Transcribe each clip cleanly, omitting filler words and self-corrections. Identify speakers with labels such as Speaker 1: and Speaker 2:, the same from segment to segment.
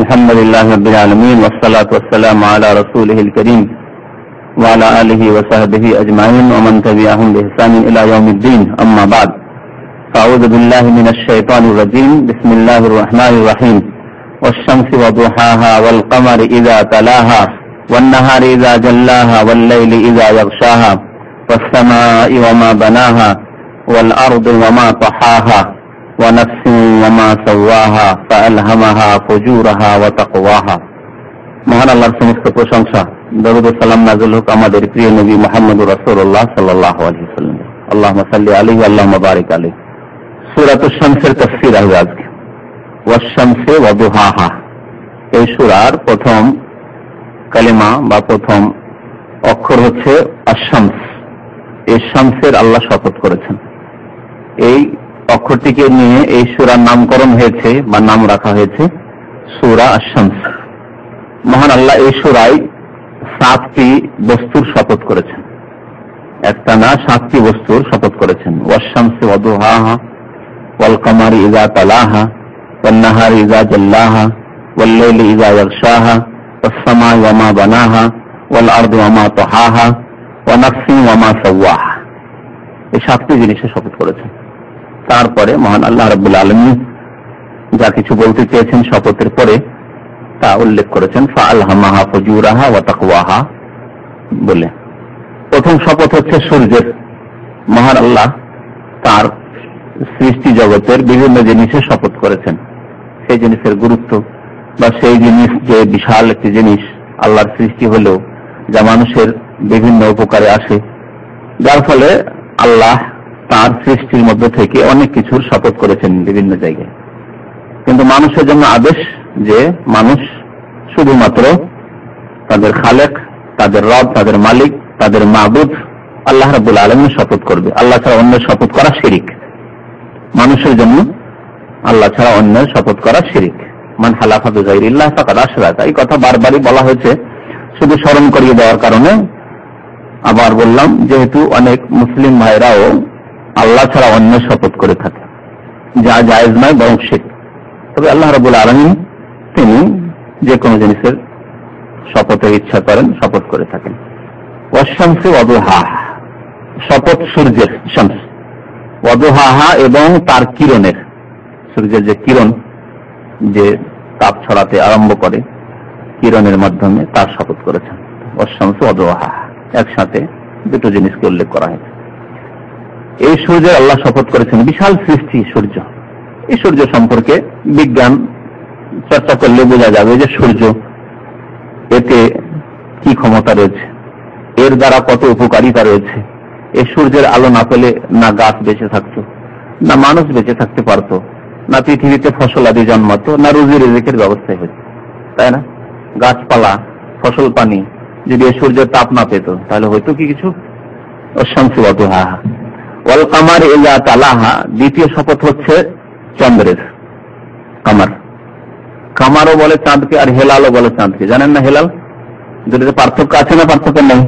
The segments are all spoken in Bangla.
Speaker 1: الحمد لله رب العالمين والصلاة والسلام على رسوله الكريم وعلى آله وصحبه أجمعين ومن تبعهم بإحسان إلى يوم الدين. أما بعد، فأعوذ بالله من الشيطان الرجيم. بسم الله الرحمن الرحيم. والشمس وضحاها والقمر إذا تلاها والنهار إذا جلاها والليل إذا يغشاها والسماء وما بناها والأرض وما طحاها ونفس وما سواها فألهمها فجورها وتقواها. মহান আল্লাহর সমস্ত প্রশংসা, দরুদ ও সালাম নাযিল হোক আমাদের প্রিয় নবী মুহাম্মদুর রাসূলুল্লাহ সাল্লাল্লাহু আলাইহি ওয়াসাল্লাম। আল্লাহুম্মা সাল্লি আলাইহি ওয়া আল্লাহুম্মা বারিক আলাইহি। সূরাতুশ শামসের তাফসীর আসবে আজকে। ওয়াশ-শামসি ওয়া দুহাহা, এই সূরার প্রথম কালিমা বা প্রথম অক্ষর হচ্ছে আশ-শামস। এই শামসের আল্লাহ শপথ করেছেন। এই অক্ষরটিকে নিয়ে এই সূরার নামকরণ হয়েছে বা নাম রাখা হয়েছে সূরা আশ-শামস। মহান আল্লাহ এই সূরায় 7টি বস্তুর শপথ করেছেন, একটা না 7টি বস্তুর শপথ করেছেন। ওয়াশ-শামসি ওয়া দুহাহা ওয়াল কামারি ইযা তালাহা ওয়ান নাহারি ইযা জাল্লাহা ওয়াল লাইলি ইযা ইয়াগশাহা ওয়াস সামাই ওয়া মা বানাহা ওয়াল আরদি ওয়া মা তাহাহা ওয়া নাফসিন ওয়া মা সাওয়াহা। এই 7টি জিনিসের শপথ করেছেন। তারপরে মহান আল্লাহ রাব্বুল আলামিন যা কিছু বলতে চেয়েছেন শপথের পরে তা উল্লেখ করেছেন ফাআলহামাহা ফুজুরাহা ওয়া তাকওয়াহা বলে। প্রথম শপথ হচ্ছে সূর্যের। মহান আল্লাহ তার সৃষ্টি জগতের বিভিন্ন জিনিসের শপথ করেছেন। সেই জিনিসের গুরুত্ব বা সেই জিনিস যে বিশাল একটি জিনিস আল্লাহর সৃষ্টি হলেও যা মানুষের বিভিন্ন উপকারে আসে, যার ফলে আল্লাহ তার সৃষ্টির মধ্যে থেকে অনেক কিছুর শপথ করেছেন বিভিন্ন জায়গায়। কিন্তু মানুষের জন্য আদেশ যে মানুষ শুধুমাত্র তাদের খালেক, তাদের রব, তাদের মালিক, তাদের মাবুদ আল্লাহ রাব্বুল আলামিন শপথ করবে। আল্লাহ ছাড়া অন্য শপথ করা শিরিক। মানুষের জন্য আল্লাহ ছাড়া অন্য শপথ করা শিরিক। মান হালাফা বিগাইরিল্লাহ ফাকাদ আশরাকা, এই কথা বারবারই বলা হয়েছে শুধু স্মরণ করিয়ে দেওয়ার কারণে। আবার বললাম, যেহেতু অনেক মুসলিম ভাইরাও আল্লাহ ছাড়া অন্য শপথ করে থাকে, যা জায়েজ নয় বরং শিরক। তবে আল্লাহ রাব্বুল আলামিন তিনি যে কোনো জিনিসের শপথের ইচ্ছা করেন, শপথ করে থাকেন। ওয়াশ-শামসি ওয়া দুহাহা, শপথ সূর্যের, শামস ওয়া দুহাহা এবং তার কিরণের। সূর্যের যে কিরণ যে তাপ ছড়াতে আরম্ভ করে কিরণের মাধ্যমে, তার শপথ করেছেন। ওয়াশ-শামসি ওয়া দুহাহা, একসাথে দুটো জিনিসকে উল্লেখ করা হয়েছে। এই সূর্যের আল্লাহ শপথ করেছেন। বিশাল সৃষ্টি সূর্য। এই সূর্য সম্পর্কে বিজ্ঞান চর্চা করলে বোঝা যাবে যে সূর্য, এতে কি ক্ষমতা রয়েছে, এর দ্বারা কত উপকারিতা রয়েছে। এই সূর্যের আলো না পেলে না গাছ বেঁচে থাকতো, না মানুষ বেঁচে থাকতে পারতো, না পৃথিবীতে ফসল আদি জন্মাতো, না রুজি রিজিকের ব্যবস্থাই হতো, তাই না? গাছপালা, ফসল পানি যদি এই সূর্যের তাপ না পেত তাহলে হয়তো কি কিছু? ওয়াশ-শামসি ওয়া দুহাহা ওয়াল কামারি ইযা তালাহা, দ্বিতীয় শপথ হচ্ছে চন্দ্রের। কামার, কামারও বলে চাঁদকে, আর হেলালও বলে চাঁদকে। জানেন না হেলাল? দুটোতে পার্থক্য আছে না পার্থক্য নেই?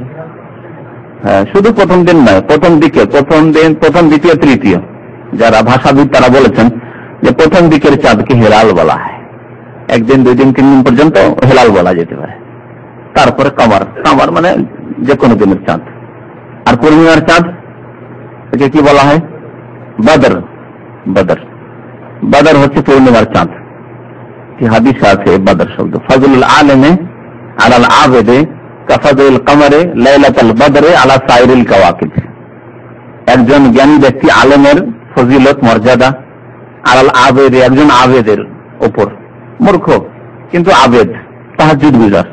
Speaker 1: হ্যাঁ, শুধু প্রথম দিন নয়, প্রথম দিকে, প্রথম দিন, প্রথম, দ্বিতীয়, তৃতীয়। যারা ভাষাবিদ তারা বলেছেন যে প্রথম দিকের চাঁদকে হেলাল বলা হয়। 1 দিন, 2 দিন, 3 দিন পর্যন্ত হেলাল বলা যেতে পারে। তারপরে কামার, কামার মানে যে কোনো দিনের চাঁদ। আর পূর্ণিমার চাঁদ একে কি বলা হয়? বদর। বদর, বদর হচ্ছে পূর্ণিমার চাঁদ। কি হাদিস আছে বদর শব্দ, ফজলুল আলেমে আলাল আবেদে কাফাদুল কামারে লাইলাতুল বদরে আলা সাইরিল কাওয়াকিব। একজন জ্ঞানী ব্যক্তি আলেমের ফজিলত মর্যাদা আলাল আবেদে, একজন আবেদের উপর, মূর্খ কিন্তু আবেদ, তাহাজ্জুদ গুজার,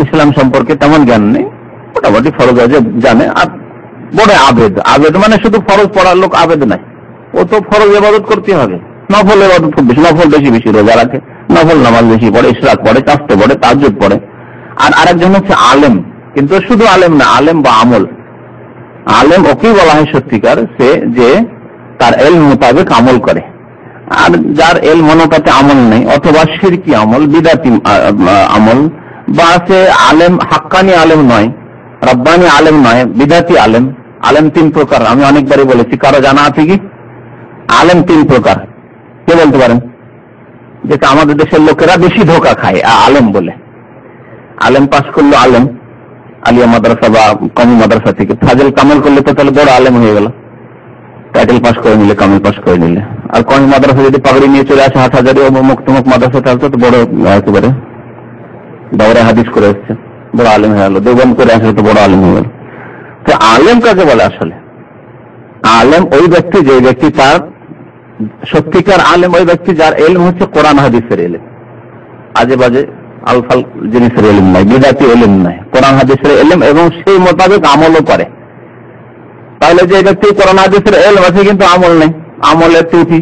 Speaker 1: ইসলাম সম্পর্কে তেমন জ্ঞান নেই, মোটামুটি ফরজ জানে, আর বড় আবেদ। আবেদ মানে শুধু ফরজ পড়ার লোক আবেদ নাই, ও তো ফরজ ইবাদত করতে হবে, নফল ইবাদত খুব বেশি, নফল বেশি বেশি রোজা রাখে, নফল নামাজ বেশি পড়ে, ইশরাক পড়ে, চাস্তে পড়ে, তাহাজ্জুদ পড়ে। আর আরেকজন হচ্ছে আলেম, কিন্তু শুধু আলেম না, আলেম বা আমল। আলেম ওকেই বলা হয় সত্যিকার, সে যে তার ইলম মোতাবেক আমল করে। আর যার ইলম অনুপাতে আমল নেই, অথবা শিরকি আমল, বিদআতি আমল, বা সে আলেম, হাক্কানি আলেম নয়, রব্বানি আলেম নয়, বিদআতি আলেম। আলেম 3 প্রকার, আমি অনেকবারই বলেছি, কারো জানা আছে কি? আলেম 3 প্রকার, কে বলতে পারেন? যেটা আমাদের দেশের লোকেরা বেশি ধোকা খায় আলেম বলে। আলেম পাশ করলো, আলেম আলিয়া মাদ্রাসা বা কমি মাদ্রাসা থেকে, ফাজিল কামেল করলে তো তাহলে বড় আলেম হয়ে গেল, টাইটেল পাস করে নিলে, কামেল পাস করে নিলে। আর কমি মাদ্রাসা যদি পাগড়ি নিয়ে চলে আসে হাটহাজারি ও মুক্তমুখ মাদ্রাসা, তাহলে তো বড় একেবারে দাওরা হাদিস করে এসছে, বড় আলেম হয়ে গেল। দেওবন্দ করে আসলে তো বড় আলেম হয়ে গেল। তো আলেম কাকে বলে? আসলে আলেম ওই ব্যক্তি, যে ব্যক্তি তার সত্যিকার আলেম ওই ব্যক্তি যার এলম হচ্ছে কোরআন হাদিসের এলম, আজে বাজে আলফাল জিনিসের এলম নাই, বিদাতি এলম নাই, কোরআন হাদিসের এলম, এবং সেই মোতাবেক আমলও করে। তাহলে যে ব্যক্তি কোরআন হাদিসের এলম আছে কিন্তু আমল নেই, আমলের ত্রুটি,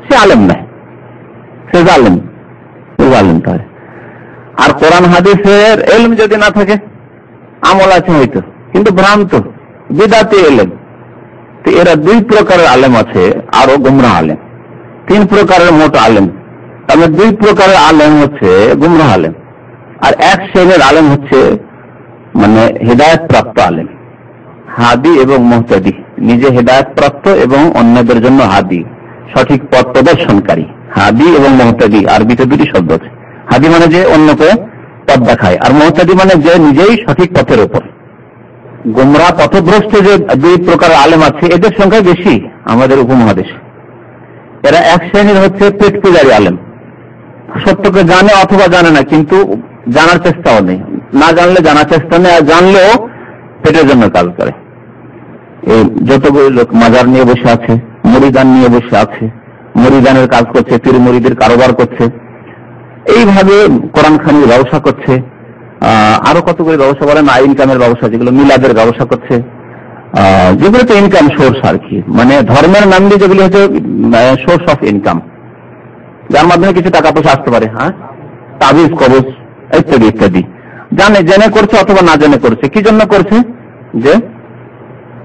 Speaker 1: সে আলেম নাই, সে জালেম, সে জালেম। তাহলে আর কোরআন হাদিসের এলম যদি না থাকে, আমল আছে হয়তো কিন্তু ভ্রান্ত, বিদাতি এলম। তো এরা দুই প্রকারের আলেম আছে, আরো গুমরাহ আলেম, তিন প্রকারের মোট আলেম। তাহলে দুই প্রকারের আলেম হচ্ছে গুমরাহ আলেম, আর এক শ্রেণীর আলেম হচ্ছে মানে হেদায়েত প্রাপ্ত আলেম, হাদি এবং মুহতাদি, নিজে হেদায়েত প্রাপ্ত এবং অন্যদের জন্য হাদি, সঠিক পথ প্রদর্শনকারী। হাদি এবং মুহতাদি আরবিতে দুটি শব্দ আছে। হাদি মানে যে অন্যকে পথ দেখায়, আর মুহতাদি মানে যে নিজেই সঠিক পথের উপর। গুমরাহ পথভ্রষ্ট যে দুই প্রকার আলেম আছে, এদের সংখ্যা বেশি আমাদের উপমহাদেশে। এরা এক শ্রেণীর হচ্ছে পেট পূজারী আলেম, সত্যকে জানে অথবা জানে না, কিন্তু জানার চেষ্টাও নেই, না জানলে জানার চেষ্টা নেই, আর জানলেও পেটের জন্য কাজ করে। এই যতগুলো লোক মাজার নিয়ে বসে আছে, মুরিদান নিয়ে বসে আছে, মুরিদানের কাজ করছে, পীর মুরিদের কারোবার করছে, এইভাবে কোরআন খানির ব্যবসা করছে, আরো কতগুলো ব্যবসা বলেন না, ইনকামের ব্যবসা, যেগুলো মিলাদের ব্যবসা করছে, যেগুলো তো ইনকাম সোর্স আর কি, মানে ধর্মের নাম দিয়ে যেগুলো হচ্ছে সোর্স অফ ইনকাম, যার মাধ্যমে কিছু টাকা পয়সা আসতে পারে। হ্যাঁ, তাবিজ কবজ ইত্যাদি ইত্যাদি, জানে জেনে করছে অথবা না জেনে করছে। কি জন্য করছে? যে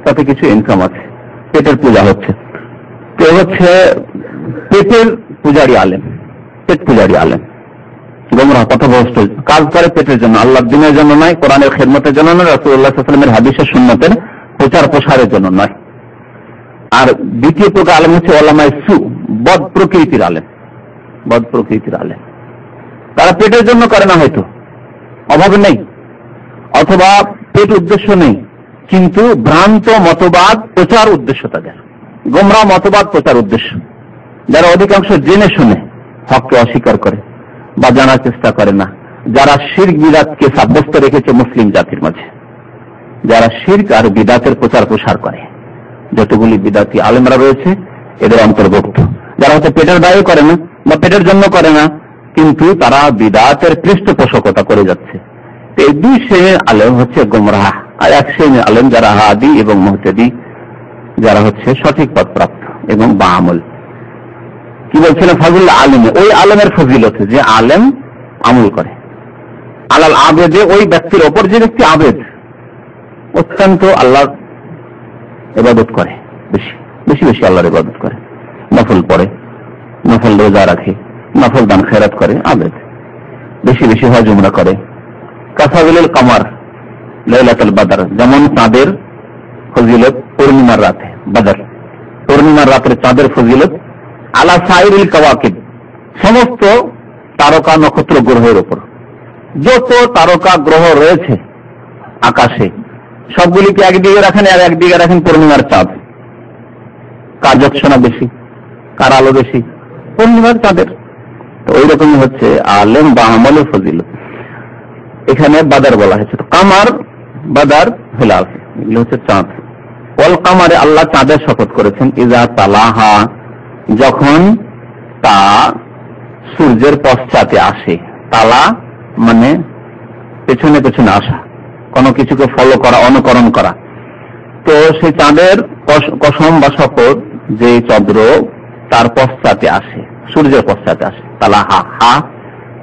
Speaker 1: তাতে কিছু ইনকাম আছে, পেটের পূজা হচ্ছে। তো হচ্ছে পেটের পূজারী আলেম, পেট পূজারী আলেম, গোমরাহ পথভ্রষ্ট, কাজ করে পেটের জন্য, আল্লাহর দ্বীনের জন্য নয়, কোরআনের খেদমতের জন্য নয়, রাসূলুল্লাহ সাল্লাল্লাহু আলাইহি ওয়াসাল্লামের হাদিসের সুন্নতের প্রচার প্রসারের জন্য নয়। আর দ্বিতীয় প্রকার আলেম হচ্ছে উলামায়ে সু, বদ প্রকৃতির আলেম, বদ প্রকৃতির আলেম। তারা পেটের জন্য করে না, হয়তো অভাব নেই অথবা পেট উদ্দেশ্য নেই, কিন্তু ভ্রান্ত মতবাদ প্রচার উদ্দেশ্য তাদের, গোমরাহ মতবাদ প্রচার উদ্দেশ্য। যারা অধিকাংশ জেনে শুনে হককে অস্বীকার করে বা জানার চেষ্টা করে না, যারা শিরক বিদআতকে সাব্যস্ত রেখেছে মুসলিম জাতির মাঝে, যারা শিরক আর বিদআতের প্রচার প্রসার করে, যতগুলি বিদআতি আলেমরা রয়েছে এদের অন্তর্ভুক্ত। যারা হচ্ছে পেটের দায়ে করে না বা পেটের জন্য করে না, কিন্তু তারা বিদআতের পৃষ্ঠপোষকতা করে যাচ্ছে। এই দুই শ্রেণীর আলেম হচ্ছে গোমরাহ, আর এক শ্রেণীর আলেম যারা হাদি এবং মুহতাদি, যারা হচ্ছে সঠিক পথ প্রাপ্ত এবং বা আমল। কি বলছিলেন? ফাজিল আলেমে, ওই আলেমের ফজিলত যে আলেম আমল করে, আলাল আবেদে, ওই ব্যক্তির ওপর যে ব্যক্তি আবেদ, অত্যন্ত আল্লাহর ইবাদত করে, বেশি বেশি বেশি আল্লাহর ইবাদত করে, নফল পড়ে, নফল রোজা রাখে, নফল দান খেরাত করে, আবেদ, বেশি বেশি হজ উমরা করে। কাসাবিল কামার লাইলাতুল বদর, যেমন চাঁদের ফজিলত পূর্ণিমার রাতে, বদর পূর্ণিমার রাতের চাঁদের ফজিলত আলা সাইরিল কাওয়াকিব, সমস্ত তারকা নক্ষত্র গ্রহের উপর, যত তারকা গ্রহ রয়েছে আকাশে সবগুলিকে একদিকে রাখেন, আর একদিকে রাখেন পূর্ণিমার চাঁদ। কার যৎসনা বেশি, কার আলো বেশি? পূর্ণিমার চাঁদের। তো ওই রকমই হচ্ছে আলেম বা আমলের ফজিলত। এখানে বাদার বলা হয়েছে, তো কামার, বাদার, হিলাল, এগুলো হচ্ছে চাঁদ। ওয়াল কামারে, আল্লাহ চাঁদের শপথ করেছেন, ইজা তালাহা, যখন তা সূর্যের পশ্চাতে আসে। তালা মানে পেছনে পেছনে আসা, কোনো কিছুকে ফলো করা, অনুকরণ করা। তো সেই চাঁদের কসম বা শপথ, যে চন্দ্র তার পশ্চাতে আসে, সূর্যের পশ্চাতে আসে। তালাহা, হা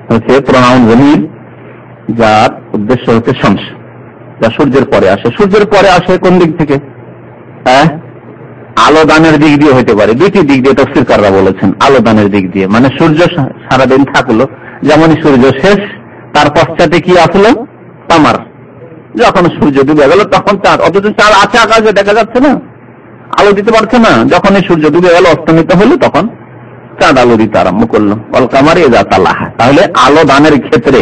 Speaker 1: হচ্ছে প্রনাউন জমির, যার উদ্দেশ্য হচ্ছে শামস, যা সূর্যের পরে আসে। সূর্যের পরে আসে কোন দিক থেকে? আলো দানের দিক দিয়ে হইতে পারে, দুইটি দিক দিয়ে তাফসীরকাররা বলেছেন। আলো দানের দিক দিয়ে মানে সূর্য সারাদিন থাকলো, যেমনই সূর্য শেষ, তার পশ্চাতে কি আসলো? কামার। যখন সূর্য ডুবে গেল তখন চাঁদ, অথচ চাঁদ আছে আকাশে, দেখা যাচ্ছে না, আলো দিতে পারছে না। যখন এই সূর্য ডুবে গেল, অস্তমিত হলো, তখন চাঁদ আলো দিতে আরম্ভ করলো, ওয়াল কামারি ইযা তালাহা, তাহলে আলো দানের ক্ষেত্রে।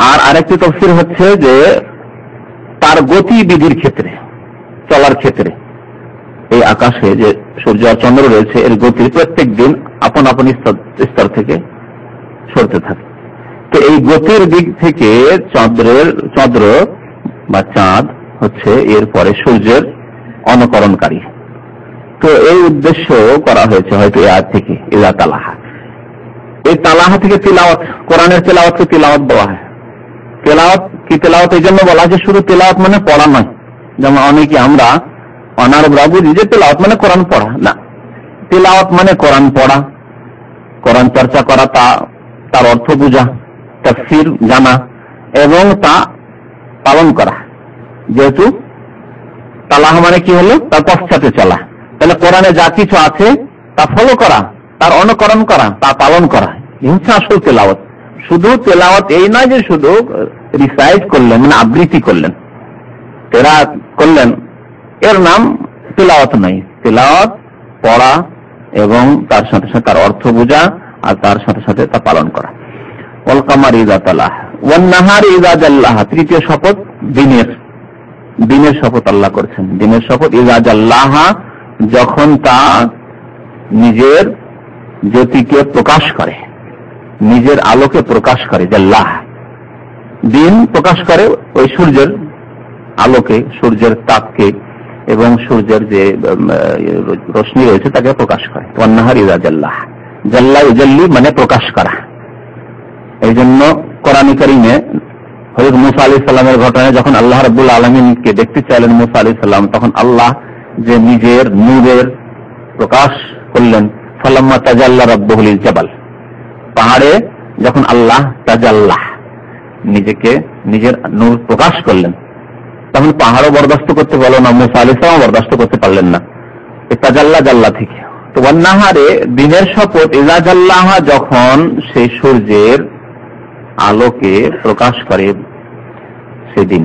Speaker 1: আর আরেকটি তাফসীর হচ্ছে যে তার গতিবিধির ক্ষেত্রে, চলার ক্ষেত্রে, এই আকাশে যে সূর্য আর চন্দ্র রয়েছে এর গতি প্রত্যেক দিন আপন আপন স্তর থেকে সরতে থাকে। তো এই গতির দিক থেকে চন্দ্র বা চাঁদ হচ্ছে এরপরে সূর্যের অনুকরণকারী। তো এই উদ্দেশ্য করা হয়েছে হয়তো এই আয়াত থেকে, ইযা তালাহা। এই তালাহা থেকে তিলাওয়াত, কোরআনের তেলাওয়াতকে তিলাওয়াত বলা হয়। তেলাওয়াত কি তেলাওয়াত এই জন্য বলা হয় যে শুধু তেলাওয়াত মানে পড়া নয়, যেমন অনেকে আমরা অনারবরা বুঝি যে তেলাওয়াত মানে কোরআন পড়া। না, তেলাওয়াত মানে কোরআন পড়া, কোরআন চর্চা করা, তার অর্থ বোঝা, তাফসীর জানা এবং তা পালন করা। যেহেতু তালাহ মানে কি হলো, তার পশ্চাতে চলা, তাহলে কোরআনে যা কিছু আছে তা ফলো করা, তার অনুকরণ করা, তা পালন করা, এই হচ্ছে আসল তেলাওয়াত। শুধু তেলাওয়াত এই নয় যে শুধু রিসাইট করলেন মানে আবৃত্তি করলেন, তেলাওয়াত করলেন, এর নাম তেলাওয়াত নয়। তেলাওয়াত পড়া এবং তার সাথে সাথে তার অর্থ বোঝা আর তার সাথে সাথে তা পালন করা। ওয়াল কামারি ইযা তালাহা ওয়ান নাহারি ইযা জাল্লাহা, তৃতীয় শপথ দিনের শপথ আল্লাহ করেছেন। দিনের শপথ ইযা জাল্লাহা, যখন তা নিজের জ্যোতিকে প্রকাশ করে, নিজের আলোকে প্রকাশ করে। জাল্লাহ দিন প্রকাশ করে ওই সূর্যের আলোকে, সূর্যের তাপকে এবং সূর্যের যে রশ্মি রয়েছে তাকে প্রকাশ করে। ওয়ান নাহারি ইযা জাল্লাহা, জাল্লা ইউজাল্লি মানে প্রকাশ করা। এই জন্য কোরআনে কারীমে হযরত মূসা আলাইহিস সালামের ঘটনায় যখন আল্লাহ রাব্বুল আলামিনকে দেখতে চাইলেন মূসা আলাইহিস সালাম, তখন আল্লাহ যে নিজের নূরের প্রকাশ করলেন। ফালাম্মা তাজাল্লা রাব্বুহু লিল জাবাল, পাহাড়ে যখন আল্লাহ তাজাল্লাহ নিজেকে নিজের নূর প্রকাশ করলেন, তখন পাহাড়ও বরদাস্ত করতে পারল না, মূসা আলাইহিস সালাম বরদাস্ত করতে পারলেন না। এই তাজাল্লা জাল্লা থেকে। তো ওয়ান নাহারে দিনের শপথ ইযা জাল্লাহা, যখন সেই সূর্যের আলোকে প্রকাশ করে সেদিন।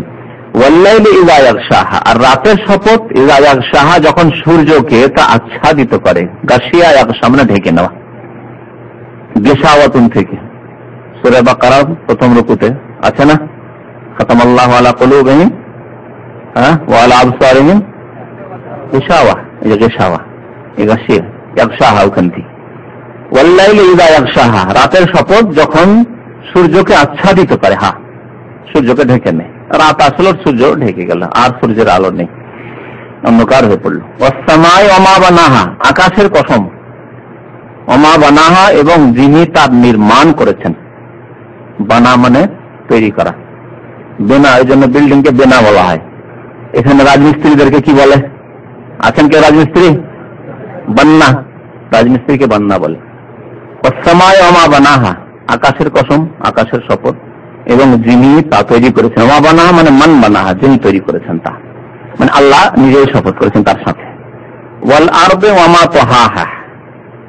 Speaker 1: ওয়াল্লাইলি ইযা ইয়াগশাহা, আর রাতের শপথ ইযা ইয়াগশাহা, যখন সূর্যকে তা আচ্ছাদিত করে। গাশিয়া ইয়াগশা মানে ঢেকে নেওয়া, গিশাওয়াতুন থেকে। সূরা বাকারা প্রথম রুকুতে আছে না, খাতামাল্লাহু আলা কুলুবিহিম ওয়া আলা আবসারিহিম গিশাওয়া, এই যে গিশাওয়া, এই গাশিয়া ইয়াগশাহা ওখান থেকে। ওয়াল্লাইলি ইযা ইয়াগশাহা, রাতের শপথ যখন সূর্যকে আচ্ছাদিত করে, সূর্যকে ঢেকে নেয়। রাত আসলে সূর্য ঢেকে গেল, আর সূর্যের আলো নেই, অন্ধকার হয়ে পড়ল। ওয়াসসামাই ওয়া মা বানাহা, আকাশের কসম, ওয়া মা বানাহা, এবং যিনি তার নির্মাণ করেছেন। বানা মানে তৈরি করা, বেনা, এই জন্য বিল্ডিং কে বেনা বলা হয়। এখানে রাজমিস্ত্রিদেরকে কি বলে? আছেন কেউ রাজমিস্ত্রি? বান্না, রাজমিস্ত্রিকে বান্না বলে। ওয়াসসামাই ওয়া মা বানাহা, আকাশের কসম, আকাশের শপথ, এবং যিনি তা তৈরি করেছেন। ওয়া বানাহা মানে মান বানাহা, যিনি তৈরি করেছেন তা, মানে আল্লাহ নিজেই শপথ করেছেন তার সাথে। ওয়াল আরদি ওয়া মা তাহাহা,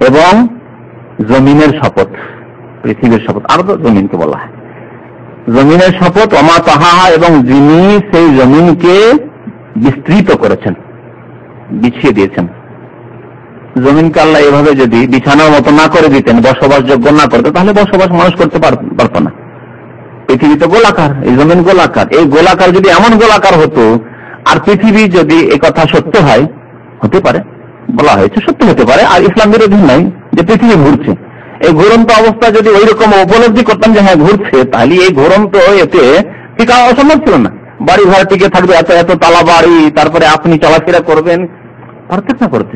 Speaker 1: এবং জমিনের শপথ, পৃথিবীর শপথ। আরদ জমিনকে বলা হয়। জমিনের শপথ, ওয়া মা তাহাহা, এবং যিনি সেই জমিনকে বিস্তৃত করেছেন, বিছিয়ে দিয়েছেন। জমিনকে আল্লাহ এভাবে যদি বিছানার মতো না করে দিতেন, বসবাসযোগ্য না করতেন, তাহলে বসবাস মানুষ করতে পারত না। পৃথিবী তো গোলাকার, এই জমিন গোলাকার। এই গোলাকার যদি এমন গোলাকার হতো, আর পৃথিবী যদি এই কথা সত্য হয়, হতে পারে, বলা হয়েছে সত্য হতে পারে, আর ইসলাম বিরোধী নাই যে পৃথিবী ঘুরছে, এই ঘুরন্ত অবস্থা যদি ওই রকম উপলব্ধি করতাম যে হ্যাঁ ঘুরছে, তাহলে এই ঘুরন্ত এতে টিকা অসম্ভব ছিল না। বাড়ি ঘর টিকে থাকবে, এত এত তালা বাড়ি, তারপরে আপনি চলাফেরা করবেন, পারতেন না করতে।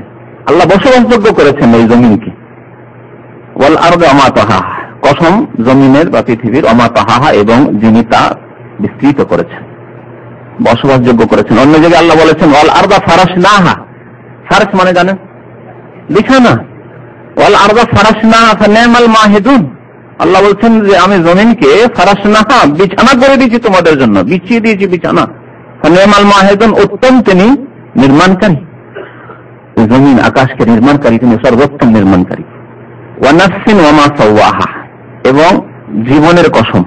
Speaker 1: আল্লাহ বসবাসযোগ্য করেছেন এই জমিনকে। ওয়াল আরদি ওয়া মা তাহাহা, কসম জমিনের বা পৃথিবীর, ওয়া মা তাহাহা, এবং যিনি তা বিস্তৃত করেছেন, বসবাসযোগ্য করেছেন। অন্য জায়গায় আল্লাহ বলেছেন ওয়াল আরদা ফারাশনাহা, ফারাশ মানে জানেন বিছানা। ওয়াল আরদা ফারাশনাহা ফানিমাল মাহিদুন, আল্লাহ বলছেন যে আমি জমিনকে ফারাশনাহা, বিছানা করে দিয়েছি তোমাদের জন্য, বিছিয়ে দিয়েছি বিছানা। ফানিমাল মাহিদুন, উত্তম তিনি নির্মাণকারী। জমিন আকাশকে নির্মাণকারী, তিনি সর্বোত্তম নির্মাণকারী। ওয়া নাফসিন ওয়া মা সাওয়াহা, এবং জীবনের কসম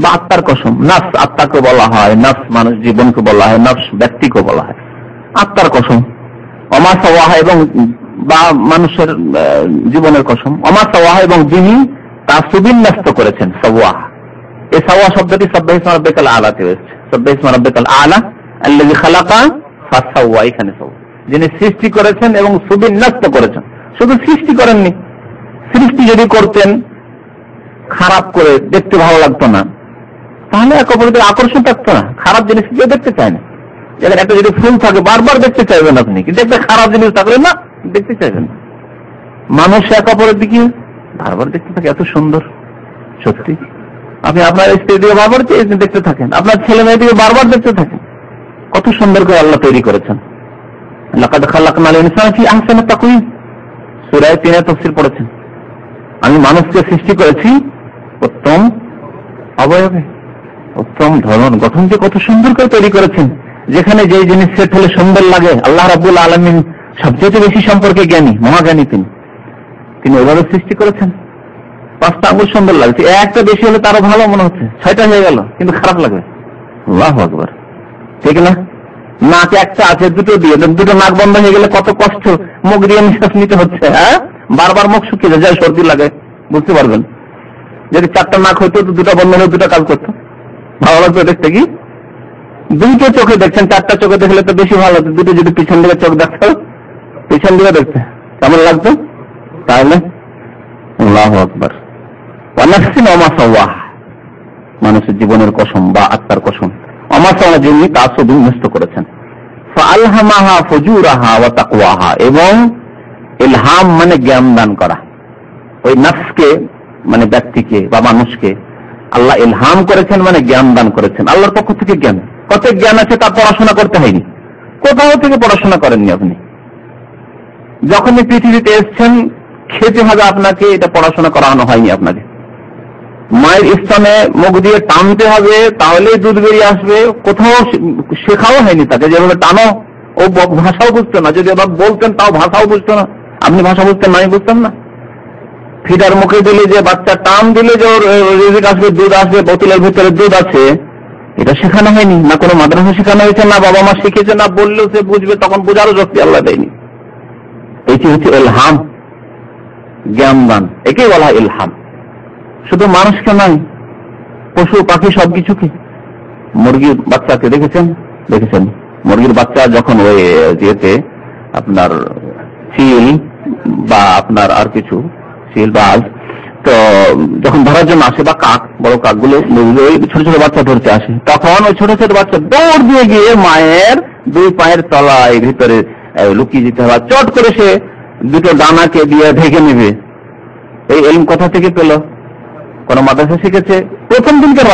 Speaker 1: বা আত্মার কসম। নাফস আত্মাকে বলা হয়, নাফস মানুষ জীবনকে বলা হয়, নাফস ব্যক্তিকে বলা হয়। আত্মার কসম। ওয়া মা সাওয়াহা, এবং বা মানুষের জীবনের কসম, ওমা সাওয়াহা এবং যিনি তা সুবিন্যস্ত করেছেন। সাওয়াহ, এই সাওয়া শব্দটি সাব্বাহ ইসমা রাব্বিকাল আলাতে এসেছে। সাব্বাহ ইসমা রাব্বিকাল আলা আল্লাযী খালাকা ফাসাওয়া, এখানে সাওয়া, যিনি সৃষ্টি করেছেন এবং সুবিন্যস্ত করেছেন। শুধু সৃষ্টি করেননি, সৃষ্টি যদি করতেন খারাপ করে দেখতে ভালো লাগতো না, তাহলে এক অপরের আকর্ষণ থাকতো না। খারাপ জিনিস কেউ দেখতে চায় না। যেখানে একটা যদি ফুল থাকে বারবার দেখতে চাইবেন আপনি, কিন্তু একটা খারাপ জিনিস থাকলে না দেখতে চাইবেন না। মানুষ এক অপরের দিকে বারবার দেখতে থাকে, এত সুন্দর। সত্যি আপনি আপনার স্ত্রী দিয়ে বারবার দেখতে থাকেন, আপনার ছেলে মেয়ে দিয়ে বারবার দেখতে থাকেন। কত সুন্দর করে আল্লাহ তৈরি করেছেন। লাকাদ খালাকনাল ইনসানা ফি আহসানি তাকওয়িম, সূরা 3 তাফসীর পড়েছেন। আমি মানুষকে সৃষ্টি করেছি উত্তম অবয়বে, উত্তম ধরন গঠন যে কত সুন্দর করে তৈরি করেছেন। যেখানে যে জিনিস সেট হলে সুন্দর লাগে, আল্লাহ রাব্বুল আলামিন সবচেয়ে বেশি সম্পর্কে জ্ঞানী, মহাজ্ঞানী তিনি ওইভাবে সৃষ্টি করেছেন। 5টা আঙ্গুল সুন্দর লাগছে, একটা বেশি হলে তারও ভালো মনে হচ্ছে, 6টা হয়ে গেল কিন্তু খারাপ লাগবে। আল্লাহু আকবার, ঠিক না? নাক একটা আছে, দুটো দিয়ে দেন, দুটো নাক বন্ধ হয়ে গেলে কত কষ্ট, মুখ দিয়ে নিঃশ্বাস নিতে হচ্ছে। হ্যাঁ, বারবার মুখ শুকিয়ে যায়, সর্দি লাগে, বুঝতে পারবেন। যদি 4টা নাক হইতো তো 2টা বন্ধ হলে 2টা কাজ করতো, ভালো লাগতো দেখতে। কি 2টো চোখে দেখছেন, 4টা চোখে দেখলে তো বেশি ভালো হতো। 2টো যদি পিছন দিকে চোখ দেখতো, পিছন দিকে দেখতে কেমন লাগতো? তাহলে আল্লাহু আকবার। ওয়া নাফসিন ওয়া মা সাওয়াহা, মানুষের জীবনের কসম বা আত্মার কসম। ওয়া মা সাওয়াহা, যিনি তা সুবিন্যস্ত করেছেন। ফাআলহামাহা ফুজুরাহা ওয়া তাকওয়াহা, এবং ইলহাম মানে জ্ঞান দান করা। ওই নফসকে মানে ব্যক্তিকে বা মানুষকে আল্লাহ ইলহাম করেছেন, মানে জ্ঞান দান করেছেন। আল্লাহর পক্ষ থেকে জ্ঞান, কত জ্ঞান আছে তা পড়াশোনা করতে হয়নি, কোথাও থেকে পড়াশোনা করেননি আপনি। যখনই পৃথিবীতে এসছেন খেতে হবে আপনাকে, এটা পড়াশোনা করানো হয়নি আপনাকে। মায়ের স্তনে মুখ দিয়ে টানতে হবে, তাহলেই দুধ বেরিয়ে আসবে, কোথাও শেখাও হয়নি তাকে যেভাবে টানো। ও ভাষাও বুঝতো না, যদি আবার বলতেন তাও ভাষাও বুঝতো না। আপনি ভাষা বুঝতেন না, আমি বুঝতাম না। ফিডার মুখে দিলে যে বাচ্চা টান দিলে যে ওর রিজিক আসবে, দুধ আসবে, বোতলের ভিতরে দুধ আছে, এটা শেখানো হয়নি। না কোনো মাদ্রাসা শেখানো হয়েছে, না বাবা মা শিখেছে, না বললেও সে বুঝবে, তখন বোঝারও শক্তি আল্লাহ দেয়নি। এটি হচ্ছে ইলহাম, জ্ঞান দান, একেই বলা হয় ইলহাম। শুধু মানুষকে নয়, পশু পাখি সবকিছুকে। মুরগির বাচ্চাকে দেখেছেন? মুরগির বাচ্চা যখন ওই যেতে আপনার চিল বা আপনার আর কিছু চিল বা আজ তো যখন ধরার জন্য আসে, বা কাক, বড় কাকগুলো ওই ছোট ছোট বাচ্চা ধরতে আসে, তখন ওই ছোট ছোট বাচ্চা দৌড় দিয়ে গিয়ে মায়ের 2 পায়ের তলায় ভিতরে লুকিয়ে যেতে হবে, চট করে সে 2টো ডানাকে দিয়ে ঢেকে নেবে। এই এলম কোথা থেকে পেল? কোন মাদ্রাসা শিখেছে? প্রথম দিনের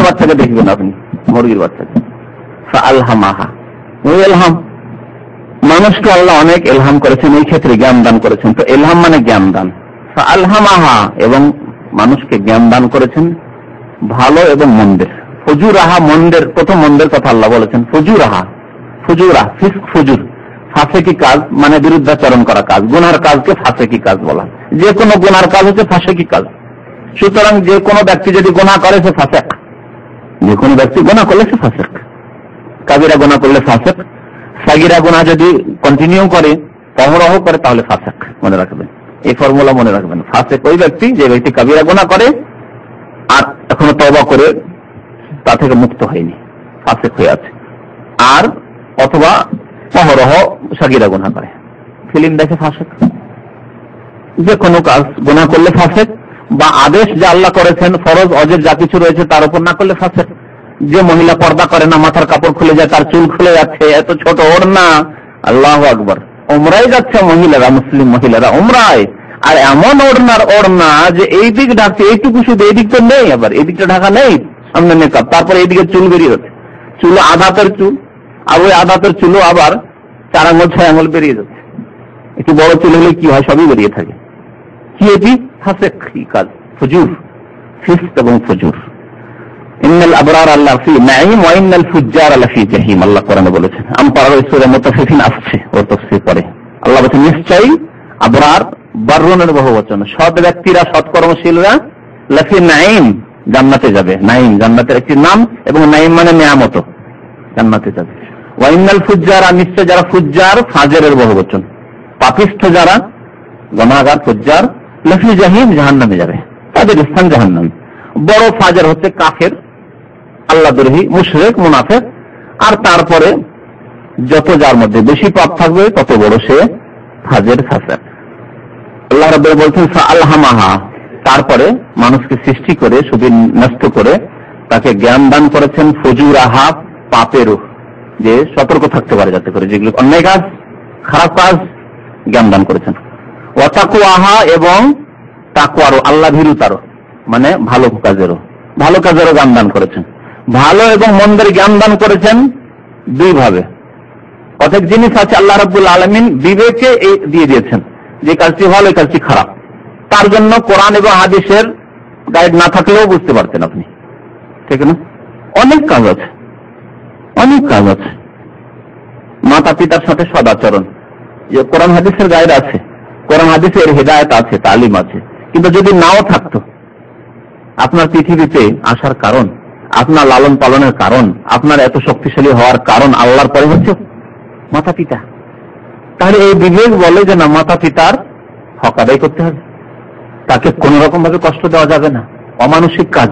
Speaker 1: বাচ্চাকে দেখবেন আপনি, মুরগির বাচ্চাকে। ফাআলহামাহা, ওই ইলহাম। মানুষকে আল্লাহ অনেক ইলহাম করেছেন, এই ক্ষেত্রে জ্ঞান দান করেছেন। তো ইলহাম মানে জ্ঞান দান। ফাআলহামাহা, এবং মানুষকে জ্ঞান দান করেছেন ভালো এবং মন্দের। ফুজুরাহা, মন্দের, প্রথম মন্দের কথা আল্লাহ বলেছেন। ফুজুরাহা, ফিস্ক, ফুজুর, ফাসেকি কাজ মানে বিরুদ্ধাচরণ করা কাজ। গুনার কাজকে ফাসেকি কাজ বলা। যে কোনো গুনার কাজ হচ্ছে ফাসেকি কাজ। সুতরাং যে কোনো ব্যক্তি যদি গুনাহ করে সে ফাসেক, যে কোনো ব্যক্তি গুনাহ করলে সে ফাসেক। কাবিরা গুনাহ করলে ফাসেক, সাগিরা গুনাহ যদি কন্টিনিউ করে, অহরহ করে, তাহলে ফাসেক। মনে রাখবেন, এই ফর্মুলা মনে রাখবেন। ফাসেক ওই ব্যক্তি যে ব্যক্তি কাবিরা গুনাহ করে আর এখনো তওবা করে তা থেকে মুক্ত হয়নি, ফাসেক হয়ে আছে। আর অথবা অহরহ সাগিরা গুনাহ করে, ফিল্ম দেখে ফাসেক। যে কোনো কাজ গুনাহ করলে ফাসেক, বা আদেশ যা আল্লাহ করেছেন ফরজ অজেব যা কিছু রয়েছে তার উপর না করলে ফাসেক। যে মহিলা পর্দা করে না, মাথার কাপড় খুলে যায়, তার চুল খুলে যাচ্ছে, এত ছোট ওড়না, আল্লাহু আকবার। উমরায় যাচ্ছে মহিলারা, মুসলিম মহিলারা উমরায়, আর এমন ওড়না যে এই দিক ঢাকছে, এইটুকু শুধু, এই দিক তো নেই, আবার এই দিকটা ঢাকা নেই, সামনে মেকআপ, তারপরে এইদিকে চুল বেরিয়ে যাচ্ছে, চুল আধাতের চুল, আর ওই আধাতের চুলও আবার 4 আঙুল 6 আঙুল বেরিয়ে যাচ্ছে। একটু বড় চুল হলে কি হয়, সবই বেরিয়ে থাকে। কি এটি? ফাসেক কাজ, ফুজুর, ফিস্ক এবং ফুজুর। ইন্নাল আবরার লাফি নাঈম ওয়া ইন্নাল ফুজ্জার লাফি জাহিম, আল্লাহ কোরআনে বলেছেন। আমপারা সূরা মুতাফফিফিন আসছে, ওর তাফসীর পড়ে আল্লাহ বলেন নিশ্চয়ই আবরার, বাররুনের বহুবচন, সৎ ব্যক্তিরা, সৎকর্মশীলরা, লাফি নাঈম, জান্নাতে যাবে। নাঈম জান্নাতের একটি নাম, এবং নাঈম মানে নিয়ামত, জান্নাতে যাবে। ওয়া ইন্নাল ফুজ্জার, নিশ্চয় যারা ফুজ্জার, ফাজেরের বহুবচন। পাপিষ্ঠ যারা, গুনাহগার, ফুজ্জার, লাফি জাহিম, জাহান্নামে যাবে, তাদের স্থান জাহান্নাম। বড় ফাজের হচ্ছে কাফের, আল্লাহদ্রোহী, মুশরিক, মুনাফিক। আর তারপরে যত যার মধ্যে বেশি পাপ থাকবে তত বড় সে ফাজের, ফাসিক। আল্লাহ রাব্বুল বলছেন ফাআলহামাহা, তারপরে মানুষকে সৃষ্টি করে শুধু নষ্ট করে তাকে জ্ঞান দান করেছেন ফুজুরাহা, পাপের, যে সতর্ক থাকতে পারে যাতে করে যেগুলো অন্যায় কাজ, খারাপ কাজ, জ্ঞান দান করেছেন। ওয়া তাকওয়াহা, এবং তাকওয়ারও, আল্লাহ ভীরুতারও, মানে ভালো কাজেরও জ্ঞান দান করেছেন। ভালো এবং মন্দের জ্ঞান দান করেছেন দুই ভাবে। অনেক জিনিস আছে আল্লাহ রাব্বুল আলামিন বিবেকে দিয়ে দিয়েছেন যে কাজটি ভালো, এই কাজটি খারাপ। তার জন্য কোরআন এবং হাদিসের গাইড না থাকলেও বুঝতে পারতেন আপনি, ঠিক না? অনেক কাজ আছে। মাতা পিতার সাথে সদাচরণ, যে কোরআন হাদিসের গাইড আছে, কোরআন হাদিসের হেদায়েত আছে, তালিম আছে। কিন্তু যদি নাও থাকতো, আপনার পৃথিবীতে আসার কারণ, আপনার লালন পালনের কারণ, আপনার এত শক্তিশালী হওয়ার কারণ আল্লাহর পরে হচ্ছে মাতা পিতা। তাহলে এই বিবেক বলে যে না, মাতা পিতার হক আদায় করতে হবে, তাকে কোন রকম ভাবে কষ্ট দেওয়া যাবে না, অমানসিক কাজ,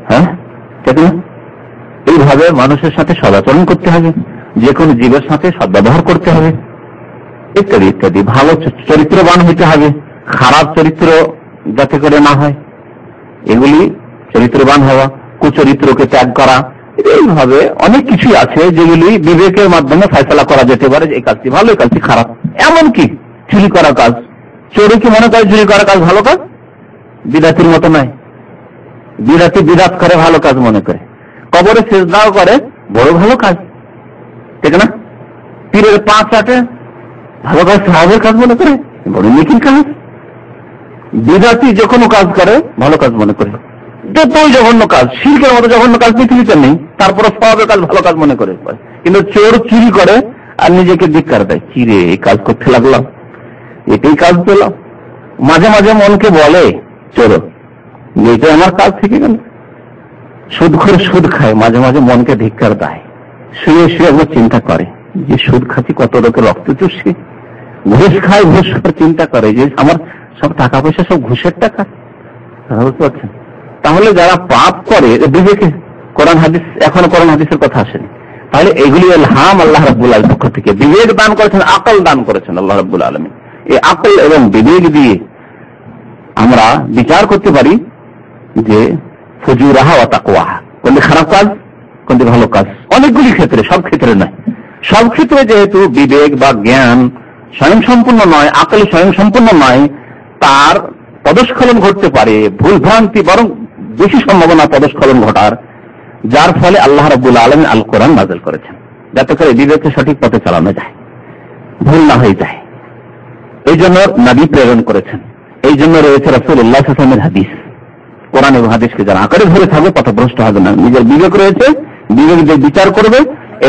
Speaker 1: হ্যাঁ, ঠিক না? এইভাবে মানুষের সাথে সদাচরণ করতে হবে, যে কোনো জীবের সাথে সদ্ব্যবহার করতে হবে, ইত্যাদি ইত্যাদি। ভালো চরিত্রবান হইতে হবে, খারাপ চরিত্র যাতে করে না হয়, এগুলি চরিত্রবান হওয়া, কুচরিত্রকে ত্যাগ করা, এইভাবে অনেক কিছুই আছে যেগুলি বিবেকের মাধ্যমে ফয়সালা করা যেতে পারে যে এই কাজটি ভালো, এই কাজটি খারাপ। এমনকি চুরি করা কাজ, চোরে কি মনে করে চুরি করা কাজ ভালো কাজ? বিদাতির মতো নয়, বিদাতি বিদাত করে ভালো কাজ মনে করে, কবরে সিজদাও করে বড় ভালো কাজ, ঠিক না? পীরের পা চাটে ভালো কাজ, সাহাবের কাজ মনে করে বড় নেকির কাজ। বিদাতি যে কোনো কাজ করে ভালো কাজ মনে করে, যতই জঘন্য কাজ, শিরকের মতো জঘন্য কাজ পৃথিবীতে নেই, তারপরে সাহাবের কাজ ভালো কাজ মনে করে। কিন্তু চোর চুরি করে আর নিজেকে ধিক্কার দেয়, চিরে এই কাজ করতে লাগলাম, এটাই কাজ পেলাম। মাঝে মাঝে মনকে বলে চোর, এটা আমার কাজ থেকে গেল। সুদ করে সুদ খায়, মাঝে মাঝে মনকে ধিক্কার দেয়, শুয়ে শুয়ে একবার চিন্তা করে যে সুদ খাচ্ছি, কত লোকের রক্ত চুষছি। ঘুষ খায়, ঘুষ চিন্তা করে যে আমার সব টাকা পয়সা সব ঘুষের টাকা, বুঝতে পারছেন? তাহলে যারা পাপ করে বিবেকে, কোরআন হাদিস, এখনো কোরআন হাদিসের কথা আসেনি, তাহলে এগুলি ইলহাম আল্লাহ রাব্বুল আলামিনের পক্ষ থেকে। বিবেক দান করেছেন, আকল দান করেছেন আল্লাহ রাব্বুল আলামিন। এই আকল এবং বিবেক দিয়ে আমরা বিচার করতে পারি যে ফুজুরাহা ওয়া তাকওয়াহা, কোনটি খারাপ কাজ, কোনটি ভালো কাজ। অনেকগুলি ক্ষেত্রে, সব ক্ষেত্রে নয়, সব ক্ষেত্রে যেহেতু বিবেক বা জ্ঞান স্বয়ং সম্পূর্ণ নয়, আকল স্বয়ং সম্পূর্ণ নয়, তার পদস্খলন ঘটতে পারে, ভুল ভ্রান্তি বরং বেশি সম্ভাবনা পদস্খলন ঘটার, যার ফলে আল্লাহ রাব্বুল আলামিন আল কোরআন নাযিল করেছেন যাতে করে বিবেককে সঠিক পথে চালানো যায়, ভুল না হয়ে যায়। এই জন্য নবী প্রেরণ করেছেন, এই জন্য রয়েছে রাসূলুল্লাহ সাল্লাল্লাহু আলাইহি ওয়াসাল্লামের হাদিস। কোরআন এবং হাদিসকে যারা আঁকড়ে ধরে থাকবে পথভ্রষ্ট হবে না। নিজের বিবেক রয়েছে, বিবেক দিয়ে বিচার করবে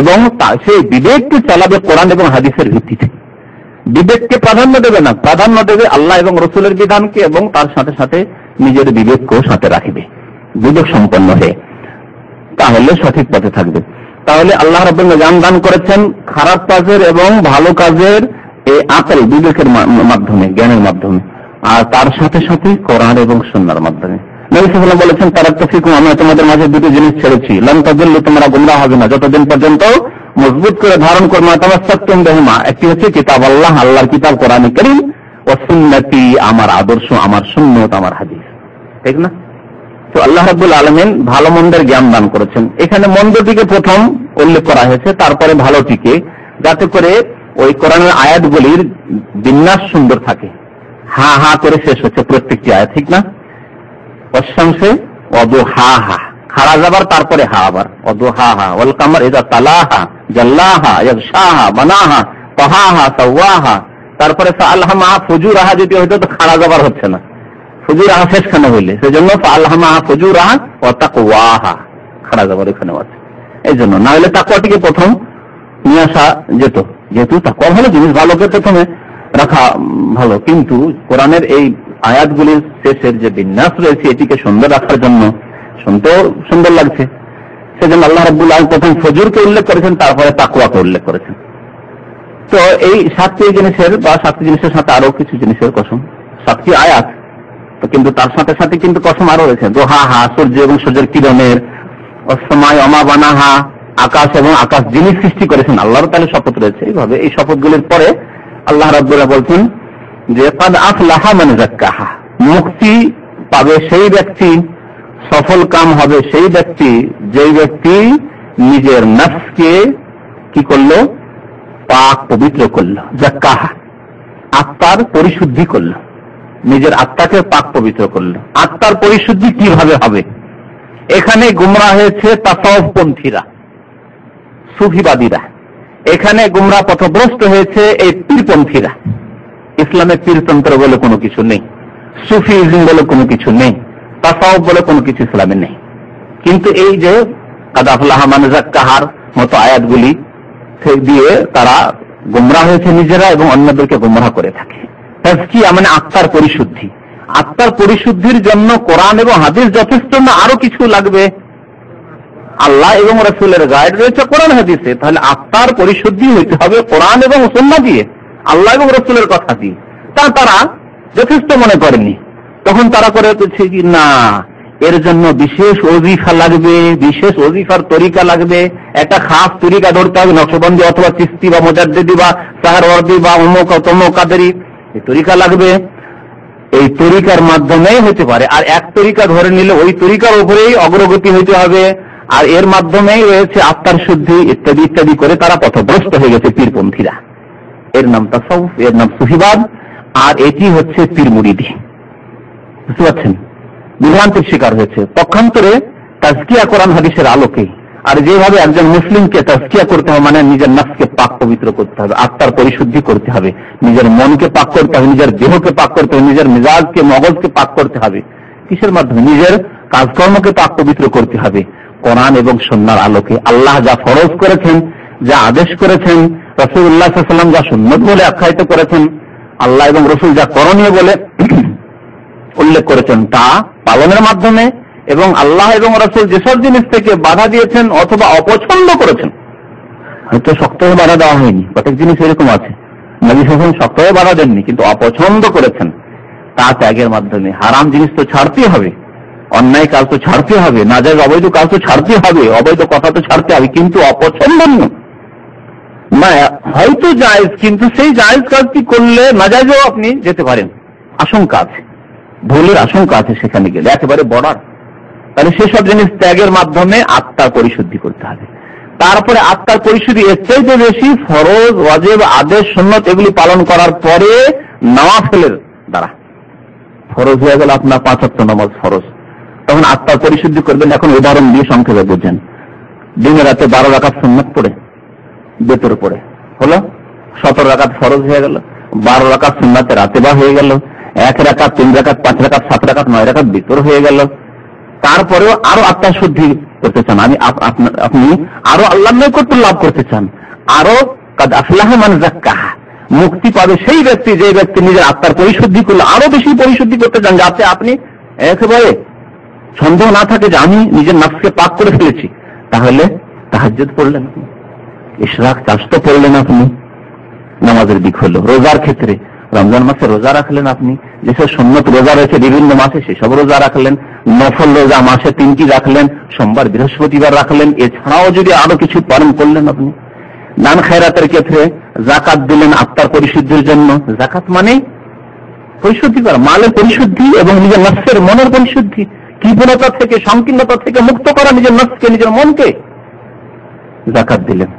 Speaker 1: এবং সেই বিবেককে চালাবে কোরআন এবং হাদিসের ভিত্তিতে। বিবেককে প্রাধান্য দেবে না, প্রাধান্য দেবে আল্লাহ এবং রসুলের বিধানকে, এবং তার সাথে সাথে নিজের বিবেককেও সাথে রাখবে বিবেক সম্পন্ন হয়ে, তাহলে সঠিক পথে থাকবে। তাহলে আল্লাহ রাব্বুল আলামিন দান করেছেন খারাপ কাজের এবং ভালো কাজের এই আকল, বিবেকের মাধ্যমে, জ্ঞানের মাধ্যমে, আর তার সাথে সাথে কোরআন এবং সুন্নাহর মাধ্যমে। নবী সাল্লাল্লাহু আলাইহি ওয়াসাল্লাম বলেছেন, তারাকতু ফিকুম, আমি তোমাদের মাঝে দুটো জিনিস ছেড়েছি, লান তাযিল্লু, তোমরা গোমরাহ হবে না যতদিন পর্যন্ত মজবুত করে ধারণ করবে না তামাসসাকতুম বিহিমা। একটি হচ্ছে কিতাব আল্লাহ, আল্লাহর কিতাব কোরআন কারীম, ওয়া সুন্নতি, আমার আদর্শ, আমার সুন্নাত, আমার হাদিস, ঠিক না? তো আল্লাহ রাব্বুল আলামিন ভালো মন্দের জ্ঞান দান করেছেন। এখানে মন্দটিকে প্রথম উল্লেখ করা হয়েছে, তারপরে ভালোটিকে, যাতে করে ওই কোরআনের আয়াতগুলির বিন্যাস সুন্দর থাকে। হা হা করে শেষ হচ্ছে প্রত্যেকটি আয়াত, ঠিক না? ওয়াশ-শামসি ওয়াদুহাহা, খাড়া যাবার তারপরে হা, আবার ওয়াদুহাহা, ওয়াল কামার ইযা তালাহা, জাল্লাহা, ইয়াগশাহা, বানাহা, তাহাহা, সাওয়াহা, তারপরে ফাআলহামাহা ফুজুরাহা, যদি হয়তো তো খাড়া যাবার হচ্ছে না, ফুজুরাহা শেষখানে হইলে, সেজন্য ফাআলহামাহা ফুজুরাহা ওয়া তাকওয়াহা, খাড়া যাবার এখানে আছে। এই জন্য না হলে তাকওয়াটিকে প্রথম নিয়ে আসা যেত, যেহেতু তাকওয়া ভালো জিনিস, ভালোকে প্রথমে রাখা ভালো, কিন্তু কোরআনের এই আয়াতগুলির শেষের যে বিন্যাস রয়েছে এটিকে সুন্দর রাখার জন্য, শুনতেও সুন্দর লাগছে, সেজন্য আল্লাহ রাব্বুল আলামিন প্রথম ফজরকে উল্লেখ করেছেন, তারপরে তাকওয়াকে উল্লেখ করেছেন। তো এই 7টি জিনিসের বা 7টি জিনিসের সাথে আরো কিছু জিনিসের কসম, 7টি আয়াত তো, কিন্তু তার সাথে সাথে কিন্তু কসম আরো রয়েছে। দোহা, সূর্য এবং সূর্যের কিরণের, অসময় অমা বানাহা, আকাশ এবং আকাশ যিনি সৃষ্টি করেছেন, আল্লাহর তাআলা শপথ রয়েছে। এইভাবে এই শপথগুলির পরে আল্লাহ রাব্বুল বলছেন যে কাদ আফলাহা মান যাক্কাহা, মুক্তি পাবে সেই ব্যক্তি, সফল কাম হবে সেই ব্যক্তি যেই ব্যক্তি নিজের নফসকে কি করলো, পাক পবিত্র করলো। যাক্কাহা, আত্মার পরিশুদ্ধি করলো, নিজের আত্মাকে পাক পবিত্র করলো। আত্মার পরিশুদ্ধি কিভাবে হবে? এখানে গুমরাহ হয়েছে তাসাউফপন্থীরা, সুফিবাদীরা। এখানে গুমরাহ পথভ্রষ্ট হয়েছে এই পীরপন্থীরা। ইসলামে পীরতন্ত্র বলে কোনো কিছু নেই, সুফিজম বলে কোনো কিছু নেই, তাসাউফ বলে কোনো কিছু ইসলামে নেই। কিন্তু এই যে কাদ আফলাহা মান যাক্কাহার মতো আয়াতগুলি দিয়ে তারা গুমরাহ হয়েছে নিজেরা এবং অন্যদেরকে গুমরাহ করে থাকে। তাজকিয়া মানে আত্মার পরিশুদ্ধি। আত্মার পরিশুদ্ধির জন্য কোরআন এবং হাদিস যথেষ্ট না, আরো কিছু লাগবে। আল্লাহ এবং রাসূলের গাইড রয়েছে কোরআন হাদিসে, তাহলে আত্মার পরিশুদ্ধি হইতে হবে কোরআন এবং সুন্নাহ দিয়ে, আল্লাহ এবং রাসূলের কথা দিয়ে। তারা যথেষ্ট মনে করেনি। তখন তারা করে কি না, এর জন্য বিশেষ ওজিফা লাগবে, বিশেষ ওজিফার তরিকা লাগবে, একটা খাস তরিকা ধরতে হবে, নকশবন্দি অথবা চিশতি বা মুজাদ্দিদি বা সাহারওয়ার্দী বা অমুক তমুক কাদেরি, এই তরিকা লাগবে। এই তরিকার মাধ্যমেই হতে পারে। আর এক তরিকা ধরে নিলে ওই তরিকার উপরেই অগ্রগতি হইতে হবে, আর এর মাধ্যমেই রয়েছে আত্মার শুদ্ধি ইত্যাদি ইত্যাদি করে তারা পথভ্রষ্ট হয়ে গেছে পীরপন্থীরা। এর নাম তাসাউফ, এর নাম সুফিবাদ, আর এটি হচ্ছে পীর মুরিদি। বুঝতে পারছেন? বিভ্রান্তির শিকার হয়েছে। পক্ষান্তরে তাজকিয়া কোরআন হাদিসের আলোকে, আর যেভাবে একজন মুসলিমকে তাজকিয়া করতে হবে মানে নিজের নফসকে পাক পবিত্র করতে হবে, আত্মার পরিশুদ্ধি করতে হবে, নিজের মনকে পাক করতে হবে, নিজের দেহকে পাক করতে হবে, নিজের মেজাজকে মগজকে পাক করতে হবে। কিসের মাধ্যমে? নিজের কাজকর্মকে পাক পবিত্র করতে হবে কোরআন এবং সুন্নাহর আলোকে। আল্লাহ যা ফরজ করেছেন, যা আদেশ করেছেন, রাসূলুল্লাহ সাল্লাল্লাহু আলাইহি ওয়াসাল্লাম যা সুন্নাত বলে আখ্যায়িত করেছেন, আল্লাহ এবং রাসূল যা করণীয় বলে উল্লেখ করেছেন, তা পালনের মাধ্যমে, এবং আল্লাহ এবং রাসূল যেসব জিনিস থেকে বাধা দিয়েছেন অথবা অপছন্দ করেছেন, হয়তো শক্তভাবে বাধা দেওয়া হয়নি, প্রত্যেক জিনিস এরকম আছে, নবী সাল্লাল্লাহু আলাইহি ওয়াসাল্লাম শক্তভাবে বাধা দেননি, কিন্তু অপছন্দ করেছেন, তা ত্যাগের মাধ্যমে। হারাম জিনিস তো ছাড়তে হবে, অন্যায় কাজ তো ছাড়তে হবে, নাজায়েজ অবৈধ কাজ তো ছাড়তে হবে, অবৈধ কথা তো ছাড়তে হবে, কিন্তু অপছন্দনীয় না, হয়তো জায়েজ, কিন্তু সেই জায়েজ কাজটি করলে নাজায়েজও আপনি যেতে পারেন, আশঙ্কা আছে, ভুলের আশঙ্কা আছে সেখানে গেলে, একেবারে বর্ডার। তাহলে সেসব জিনিস ত্যাগের মাধ্যমে আত্মার পরিশুদ্ধি করতে হবে। তারপরে আত্মার পরিশুদ্ধি এর চাইতে বেশি ফরজ, ওয়াজিব, আদেশ, সুন্নাত এগুলি পালন করার পরে নওয়াফিলের দ্বারা। ফরজ হয়ে গেল আপনার 5 ওয়াক্ত নামাজ ফরজ, তখন আত্মার পরিশুদ্ধি করবেন। এখন উদাহরণ দিয়ে সংক্ষেপে বোঝেন। দিনে রাতে 12 রাকাত সুন্নাত পড়ে, বেতর পড়ে হলো 17 রাকাত ফরজ হয়ে গেল, 12 রাকাত সুন্নাতে রাতেবা হয়ে গেল, 1 রাকাত, 3 রাকাত, 5 রাকাত, 7 রাকাত, 9 রাকাত বেতর হয়ে গেল। তারপরেও আরো আত্মার শুদ্ধি করতে চান, আপনি আরো আল্লাহর নৈকট্য লাভ করতে চান, আরো কাদ আফলাহা মান যাক্কাহা, মুক্তি পাবে সেই ব্যক্তি যে ব্যক্তি নিজের আত্মার পরিশুদ্ধি করলে, আরো বেশি পরিশুদ্ধি করতে চান, যাতে আপনি একেবারে সন্দেহ না থাকে যে আমি নিজের নফসকে পাক করে ফেলেছি। তাহলে তাহাজ্জুদ পড়লেন, ইশরাক চাষতো পড়লেন, আপনি নামাজের দিক হলো। রোজার ক্ষেত্রে রমজান মাসে রোজা রাখলেন, আপনি যেসব সুন্নত রোজা রয়েছে বিভিন্ন মাসে সেসব রোজা রাখলেন, নফল রোজা মাসে 3টি রাখলেন, সোমবার বৃহস্পতিবার রাখলেন, এছাড়াও যদি আরো কিছু পালন করলেন আপনি। দান খায়রাতের ক্ষেত্রে যাকাত দিলেন আত্মার পরিশুদ্ধির জন্য। যাকাত মানে পরিশুদ্ধি করা, মালের পরিশুদ্ধি এবং নিজের নফসের মনের পরিশুদ্ধি, কৃপণতা থেকে, সংকীর্ণতা থেকে মুক্ত করা নিজের নফসকে, নিজের মনকে। যাকাত দিলেন,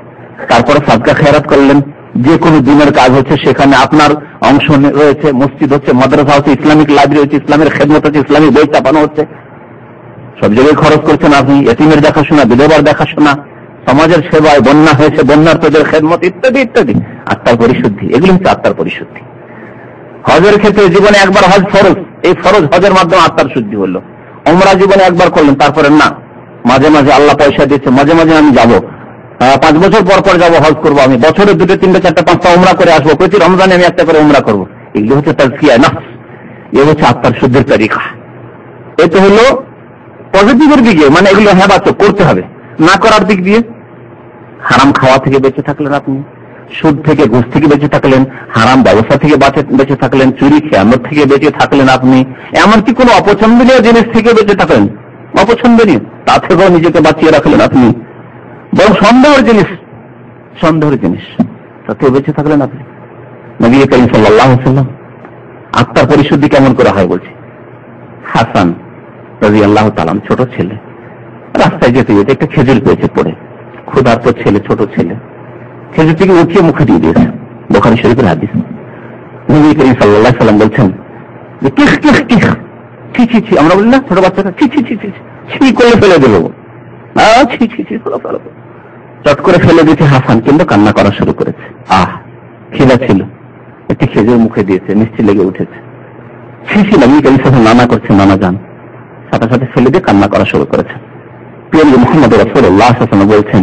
Speaker 1: তারপরে সাদকা খায়রাত করলেন। যে কোনো দিনের কাজ হচ্ছে সেখানে আপনার অংশ রয়েছে, মসজিদ হচ্ছে, মাদ্রাসা হচ্ছে, ইসলামিক লাইব্রেরি হচ্ছে, ইসলামের খেদমত হচ্ছে, ইসলামিক বই ছাপানো হচ্ছে, সব জায়গায় খরচ করছেন আপনি। এতিমের দেখাশোনা, বিধবার দেখাশোনা, সমাজের সেবায়, বন্যা হয়েছে বন্যার্তদের খেদমত ইত্যাদি ইত্যাদি। আত্মার পরিশুদ্ধি, এগুলি হচ্ছে আত্মার পরিশুদ্ধি। হজের ক্ষেত্রে জীবনে একবার হজ ফরজ, এই ফরজ হজের মাধ্যমে আত্মার শুদ্ধি হলো। ওমরা জীবনে একবার করলেন, তারপরে না, মাঝে মাঝে আল্লাহ পয়সা দিচ্ছে, মাঝে মাঝে আমি যাব, 5 বছর পর পর যাবো, হজ করবো, আমি বছরে 2, 3, 4, 5টা উমরা করে আসবো, প্রতি রমজানে আমি একটা করে উমরা করবো। এগুলো হচ্ছে তাজকিয়া নফস, এ হচ্ছে আত্মার শুদ্ধির তরিকা। এ তো হলো পজিটিভের দিকে, মানে এগুলো হ্যাঁ বাচ্চা করতে হবে। না করার দিক দিয়ে হারাম খাওয়া থেকে বেঁচে থাকলেন আপনি, সুদ থেকে, ঘুষ থেকে বেঁচে থাকলেন, হারাম ব্যবসা থেকে বেঁচে থাকলেন, চুরি খেয়ানত থেকে বেঁচে থাকলেন আপনি, এমনকি কোন অপছন্দনীয় জিনিস থেকে বেঁচে থাকলেন, অপছন্দনীয় তা থেকেও নিজেকে বাঁচিয়ে রাখলেন আপনি, বরং সন্দেহের জিনিস তাতে বেঁচে থাকলেন আপনি। নবী করিম সাল্লাল্লাহু আলাইহি ওয়াসাল্লাম আত্মার পরিশুদ্ধি কেমন করে হয় বলছে। হাসান রাদিয়াল্লাহু তাআলা, ছোট ছেলে, রাস্তায় যেতে যেতে একটা খেজুর পেয়েছে পড়ে, ক্ষুধার্ত ছেলে, ছোট ছেলে, খেজুরটিকে উঠিয়ে মুখে দিয়ে দিয়েছে। বুখারী শরীফের হাদিস। নবী করিম সাল্লাল্লাহু আলাইহি ওয়াসাল্লাম বলছেন যে কিখ কিখ কিখ, ছি ছি ছি, আমরা বলি না ছোট বাচ্চাটা ছি ছি ছি ছি ছি করে ফেলে দেবো, ছি ছি ছি ফেলে চট করে ফেলে দিয়েছে। হাসান কিন্তু কান্না করা শুরু করেছে। খিদা ছিল, একটি খেজুর মুখে দিয়েছে, মিষ্টি লেগে উঠেছে। ছি ছি, নবী করিম সাল্লাল্লাহু আলাইহি ওয়াসাল্লাম নানা করছে, নানা যান, সাথে সাথে ফেলে দিয়ে কান্না করা শুরু করেছে। প্রিয় মুহাম্মদ রাসূলুল্লাহ সাল্লাল্লাহু আলাইহি ওয়াসাল্লাম বলছেন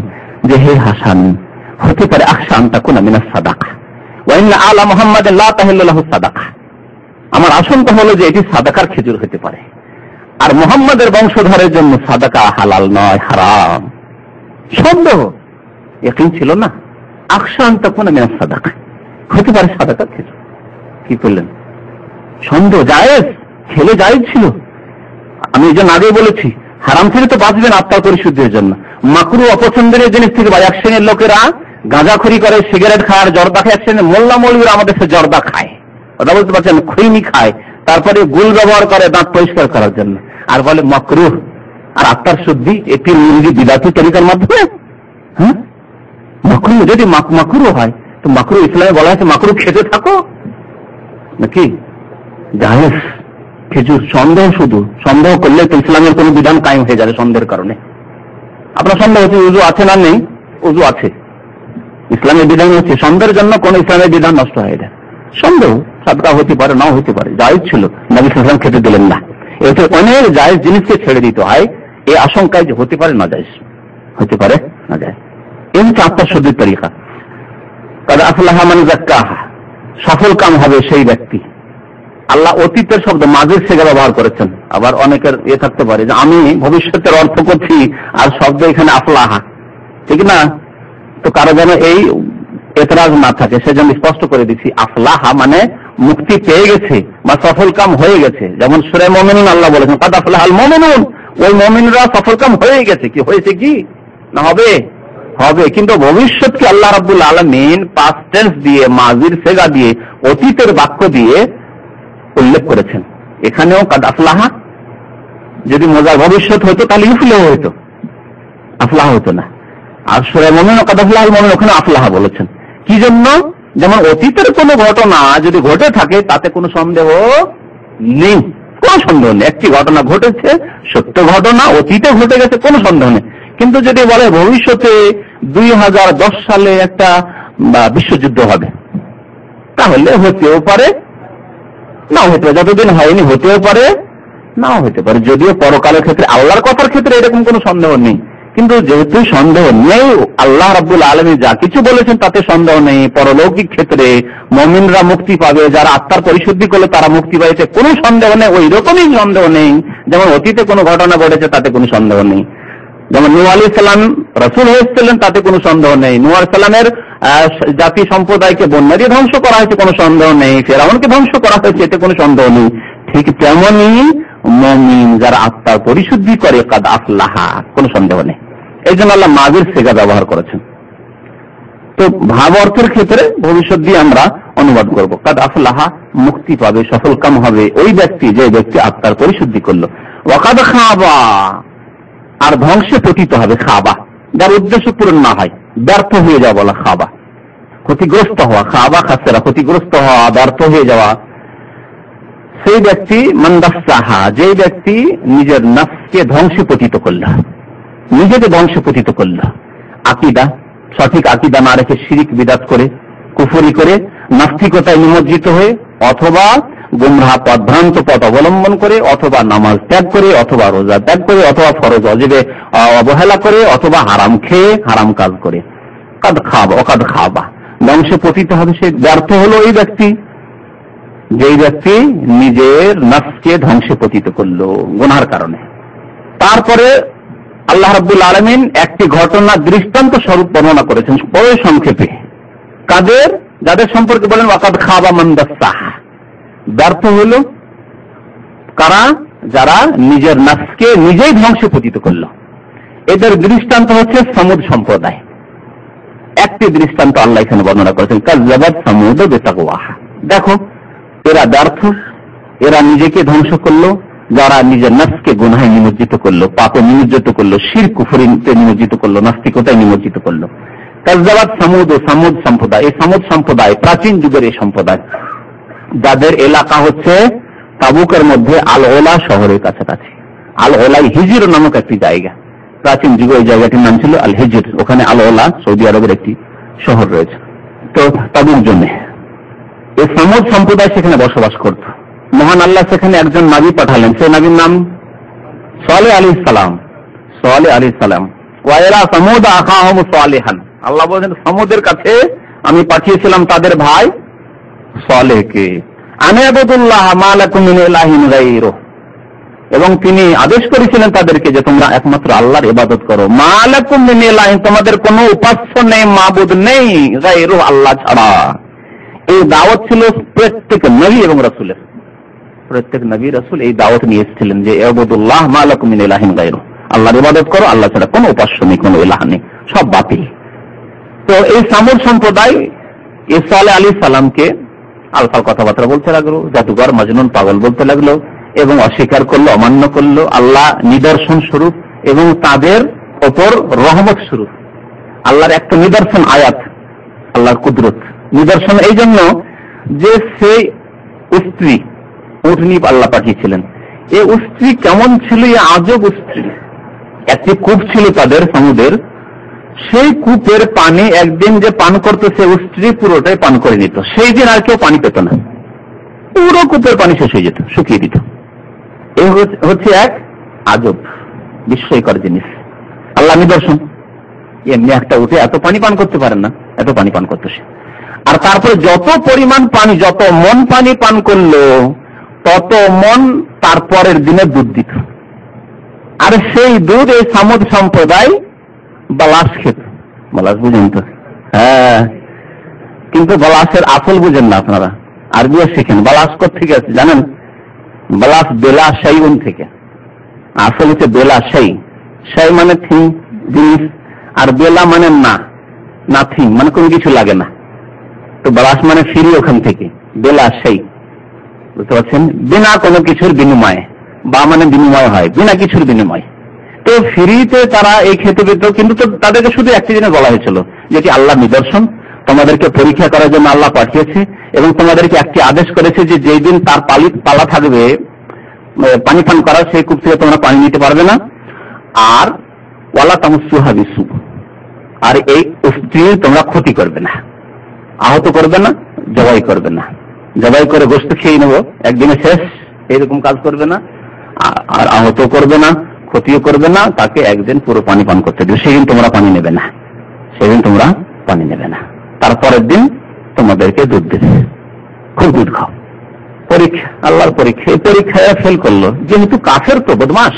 Speaker 1: যে হে হাসান, হতে পারে আখশা আন তাকুনা মিনাস সাদাকা ওয়া ইন্না আলা মুহাম্মাদিন লা তাহিল্লু লাহু সাদাকা, আমার আশঙ্কা হলো যে এটি সাদাকার খেজুর হতে পারে, আর মুহাম্মাদের বংশধরের জন্য সাদাকা হালাল নয়, হারাম। সন্দেহ, ইয়াকিন ছিল না। আখশা আন তাকুনা মিনাস সাদাকা, হতে পারে সাদাকার খেজুর। কি করলেন? সন্দেহ জায়েজ, খেলে জায়েজ ছিল। আমি এই জন্য আগেই বলেছি, হারাম থেকে তো বাঁচবেন আত্মার পরিশুদ্ধির জন্য। মাকরু অপছন্দের জিনিস থেকে বা এক শ্রেণীর লোকেরা গাঁজাখড়ি করে, সিগারেট খায় আর জর্দা খায়। এক শ্রেণীর মোল্লা মৌলবীরা আমাদের সে জর্দা খায়, কথা বলতে পারছেন, খৈনি খায়, তারপরে গুল ব্যবহার করে দাঁত পরিষ্কার করার জন্য, আর বলে মাকরুহ। আর আত্মার শুদ্ধি এই পীর মুরিদি বিদাতি তরিকার মাধ্যমে। হ্যাঁ, মাকরু যদি মাকরু হয় তো মাকরু ইসলামে বলা হয়েছে মাকরু খেতে থাকো নাকি জায়েজ খেজুর। সন্দেহ, শুধু সন্দেহ করলে তো ইসলামের কোন বিধান কায়েম হয়ে যাবে সন্দেহের কারণে। আপনার সন্দেহ হচ্ছে উযু আছে না নেই? উযু আছে, ইসলামের বিধান হচ্ছে সন্দেহের জন্য কোন ইসলামের বিধান নষ্ট হয়ে যায়। সন্দেহ সাদকা হতে পারে, নাও হতে পারে, জায়েজ ছিল, নবী সাল্লাল্লাহু আলাইহি ওয়াসাল্লাম খেতে দিলেন না। এতে অনেক জায়েজ জিনিসকে ছেড়ে দিতে হয় এই আশঙ্কায় যে হতে পারে না জায়েজ, হতে পারে না জায়েজ। এই হচ্ছে আত্মার শুদ্ধির তরিকা। কাদ আফলাহা মান যাক্কাহা, সফল কাম হবে সেই ব্যক্তি। আল্লাহ অতীতের শব্দ মাঝের সেগা ব্যবহার করেছেন। আবার অনেকের থাকতে পারে যে আমি ভবিষ্যতের অর্থ করছি আর শব্দ এখানে আফলাহা, ঠিক না? তো কারো যেন এই এতরাজ না থাকে সেজন্য স্পষ্ট করে দিচ্ছি, আফলাহা মানে মুক্তি পেয়ে গেছে বা সফল কাম হয়ে গেছে। যেমন সূরা মুমিনুন আল্লাহ বলেছেন কাদ আফলাহাল মুমিনুন, ওই মুমিনরা সফল কাম হয়ে গেছে। কি হয়েছে? কি না হবে? হবে। কিন্তু ভবিষ্যৎকে আল্লাহ রাব্বুল আলামিন পাস্ট টেন্স দিয়ে, মাজির সেগা দিয়ে, অতীতের বাক্য দিয়ে উল্লেখ করেছেন। এখানেও কাদ আফলাহা, যদি মজার ভবিষ্যৎ হতো তাহলে ইফলাহ হতো, আফলাহা হতো না। আর সূরা মুমিনুন কাদ আফলাহাল মুমিনুন, ওখানে আফলাহা বলেছেন। কি জন্য? যেমন অতীতের কোনো ঘটনা যদি ঘটে থাকে তাতে কোনো সন্দেহ নেই, কোনো সন্দেহ নেই। একটি ঘটনা ঘটেছে, সত্য ঘটনা, অতীতে ঘটে গেছে, কোনো সন্দেহ নেই। কিন্তু যদি বলে ভবিষ্যতে 2010 সালে একটা বিশ্বযুদ্ধ হবে, তাহলে হতেও পারে, নাও হতে পারে। যতদিন হয়নি হতেও পারে, নাও হতে পারে। যদিও পরকালের ক্ষেত্রে, আল্লাহর কথার ক্ষেত্রে এরকম কোনো সন্দেহ নেই। কিন্তু যেহেতু সন্দেহ নেই, আল্লাহ রাব্বুল আলামিন যা কিছু বলেছেন তাতে সন্দেহ নেই। পরলৌকিক ক্ষেত্রে মুমিনরা মুক্তি পাবে, যারা আত্মার পরিশুদ্ধি করলে তারা মুক্তি পাবে, কোনো সন্দেহ নেই। ওই রকমই সন্দেহ নেই যেমন অতীতে কোনো ঘটনা ঘটেছে তাতে কোনো সন্দেহ নেই। যেমন নূহ আলাইহিস সালাম রাসূল হয়েছিলেন, তাতে কোনো সন্দেহ নেই। নূহ আলাইহিস সালামের জাতি সম্প্রদায়কে বন্যা দিয়ে ধ্বংস করা হয়েছে, কোনো সন্দেহ নেই। ফেরাউনকে ধ্বংস করা হয়েছে, এতে কোনো সন্দেহ নেই। ঠিক তেমনি মুমিন যারা আত্মার পরিশুদ্ধি করে কাদ আফলাহা, কোনো সন্দেহ নেই। এই জন্য আল্লাহ মাজির সেগা ব্যবহার করেছেন। তো ভাব অর্থের ক্ষেত্রে ভবিষ্যৎ দিয়ে আমরা অনুবাদ করব, কাদ আফলাহা, মুক্তি পাবে, সফল কাম হবে ওই ব্যক্তি যে ব্যক্তি আত্মার পরিশুদ্ধি করলো। ওয়া কাদ খাবা, আর ধ্বংসে পতিত হবে। খাবা, যার উদ্দেশ্য পূরণ না হয়, ব্যর্থ হয়ে যাওয়া বলা খাবা, ক্ষতিগ্রস্ত হওয়া। খাবা খাসেরা, ক্ষতিগ্রস্ত হওয়া, ব্যর্থ হয়ে যাওয়া। সেই ব্যক্তি মান দাসসাহা, যে ব্যক্তি নিজের নফসকে ধ্বংসে পতিত করল, নিজেকে ধ্বংসে পতিত করল। আকীদা, সঠিক আকীদা না রেখে শিরিক বিদআত করে, কুফরি করে, নাস্তিকতায় নিমজ্জিত হয়ে, অথবা গুমরাহ পথ, ভ্রান্ত পথ অবলম্বন করে, অথবা নামাজ ত্যাগ করে, অথবা রোজা ত্যাগ করে, অথবা ফরজ ওয়াজিবে অবহেলা করে, অথবা হারাম খেয়ে হারাম কাজ করে। কাদ খাবা, অকাদ খাবা, ধ্বংসে পতিত হবে। সে ব্যর্থ হলো ওই ব্যক্তি যেই ব্যক্তি নিজের নফসকে ধ্বংসে পতিত করলো গুনাহের কারণে। তারপরে আল্লাহ রাব্বুল আলামিন একটি ঘটনা দৃষ্টান্ত স্বরূপ বর্ণনা করেছেন বড় সংক্ষেপে। কাদের? যাদের সম্পর্কে বলেন ওয়াকাদ খাবা মান দাস্সাহ, ব্যর্থ হল কারা? যারা নিজের নাফসকে নিজেই ধ্বংসে পতিত করল। এদের দৃষ্টান্ত হচ্ছে সমুদ সম্প্রদায়। একটি দৃষ্টান্ত আল্লাহ এখানে বর্ণনা করেছেন, কাযযাবাত সামুদ বিতাকওয়াহা। দেখো, এরা ব্যর্থ, এরা নিজেকে ধ্বংস করলো, যারা নিজের নাফসকে গুনাহে নিমজ্জিত করলো, পাপে নিমজ্জিত করলো, শিরক কুফরিতে নিমজ্জিত করলো, নাস্তিকতায় নিমজ্জিত করলো। কাযযাবাত সামুদ, সামুদ সম্প্রদায়, এই সামুদ সম্প্রদায় প্রাচীন যুগের এই সম্প্রদায়, যাদের এলাকা হচ্ছে তাবুকের মধ্যে আল ওলা শহরের কাছাকাছি। আল ওলাই হিজর নামক একটি জায়গা, প্রাচীন যুগে ওই জায়গাটির নাম ছিল আল হিজর। ওখানে আল ওলা সৌদি আরবের একটি শহর রয়েছে। তো তাবুক জন্য এই সামুদ সম্প্রদায় সেখানে বসবাস করত। মহান আল্লাহ সেখানে একজন নবী পাঠালেন, সেই নবীর নাম সালেহ আলাইহিস সালাম। সালেহ আলাইহিস সালাম, ওয়া ইলা সামুদ আখাহুম সালিহান, আল্লাহ বলেন সামুদের কাছে আমি পাঠিয়েছিলাম তাদের ভাই সালেহকে, আনাবুদুল্লাহ মা লাকুম মিন ইলাহিন গায়রুহু, এবং তিনি আদেশ করেছিলেন তাদেরকে যে তোমরা একমাত্র আল্লাহর ইবাদত করো। মা লাকুম মিন ইলাহিন, তোমাদের কোনো উপাস্য নেই, মাবুদ নেই, গায়রুহু, আল্লাহ ছাড়া। এই দাওয়াত ছিল প্রত্যেক নবী এবং রাসূলের। প্রত্যেক নবী রাসূল এই দাওয়াত নিয়ে এসেছিলেন যে ইবাদুল্লাহ মা লাকুম মিন ইলাহিন গায়রুহু, আল্লাহর ইবাদত করো, আল্লাহ ছাড়া কোনো উপাস্য নেই, কোনো ইলাহ নেই, সব বাতিল। তো এই সামুদ সম্প্রদায় এই সালেহ আলাইহিস সালামকে আলফাল কথাবার্তা বলতে লাগলো, জাদুঘর মজনুন পাগল বলতে লাগলো, এবং অস্বীকার করলো, অমান্য করলো আল্লাহ নিদর্শন স্বরূপ এবং তাদের ওপর রহমত স্বরূপ। আল্লাহর একটা নিদর্শন আয়াত, আল্লাহর কুদরত নিদর্শন এই জন্য যে সেই স্ত্রী উটনি আল্লাহ পাঠিয়েছিলেন। এই স্ত্রী কেমন ছিল? এই আজব স্ত্রী। একটি কূপ ছিল তাদের সমুদ্রের, সেই কূপের পানি একদিন যে পান করতো সে স্ত্রী পুরোটাই পান করে নিত, সেই দিন আর কেউ পানি পেত না, পুরো কূপের পানি শেষ হয়ে যেত, শুকিয়ে দিত। এই হচ্ছে এক আজব বিস্ময়কর জিনিস, আল্লাহ নিদর্শন। এমনি একটা উঠে এত পানি পান করতে পারেন না, এত পানি পান করতো সে। আর তারপরে যত পরিমাণ পানি, যত মন পানি পান করলো তত মন তারপরের দিনে দুধ দিত। আর সেই দুধ এই সামুদ সম্প্রদায় বালাস খেত। বালাস বুঝেন তো? হ্যাঁ, কিন্তু বালাসের আসল বুঝেন না আপনারা, আরবিও শিখেন। বালাস থেকে আছে জানেন? বালাস বেলা শাইউন থেকে, আসল হচ্ছে বেলা শাই। শাই মানে থিং, জিনিস, আর বেলা মানে না, নাথিং মানে কোনো কিছু লাগে না। তো বালাস মানে ফিরি, ওখান থেকে বেলা শাই, বুঝতে পারছেন? বিনা কোনো কিছুর বিনিময়ে, বা মানে বিনিময় হয়, বিনা কিছুর বিনিময়। তো ফ্রিতে তারা এই খেতে পেত, কিন্তু তো তাদেরকে শুধু একটি জিনিস বলা হয়েছিল, যেটি আল্লাহ নিদর্শন, তোমাদেরকে পরীক্ষা করার জন্য আল্লাহ পাঠিয়েছে, এবং তোমাদেরকে একটি আদেশ করেছে যে যেই দিন তার পালা থাকবে পানি পান করার, সেই কূপ থেকে তোমরা পানি নিতে পারবে না। আর ওয়ালা তামাসসুহা বিসু, আর এই স্ত্রী তোমরা ক্ষতি করবে না, আহত করবে না, জবাই করবে না, জবাই করে গোশত খেয়ে নেবো একদিনে শেষ, এইরকম কাজ করবে না। আর আহত করবে না, ক্ষতিও করবে না, তাকে একদিন পুরো পানি পান করতে দেবে, সেদিন তোমরা পানি নেবে না, সেদিন তোমরা পানি নেবে না, তারপরের দিন তোমাদেরকে দুধ দেবে, খুব দুধ খাও। পরীক্ষা, আল্লাহর পরীক্ষা। এই পরীক্ষায় ফেল করলো, যেহেতু কাফের তো বদমাস,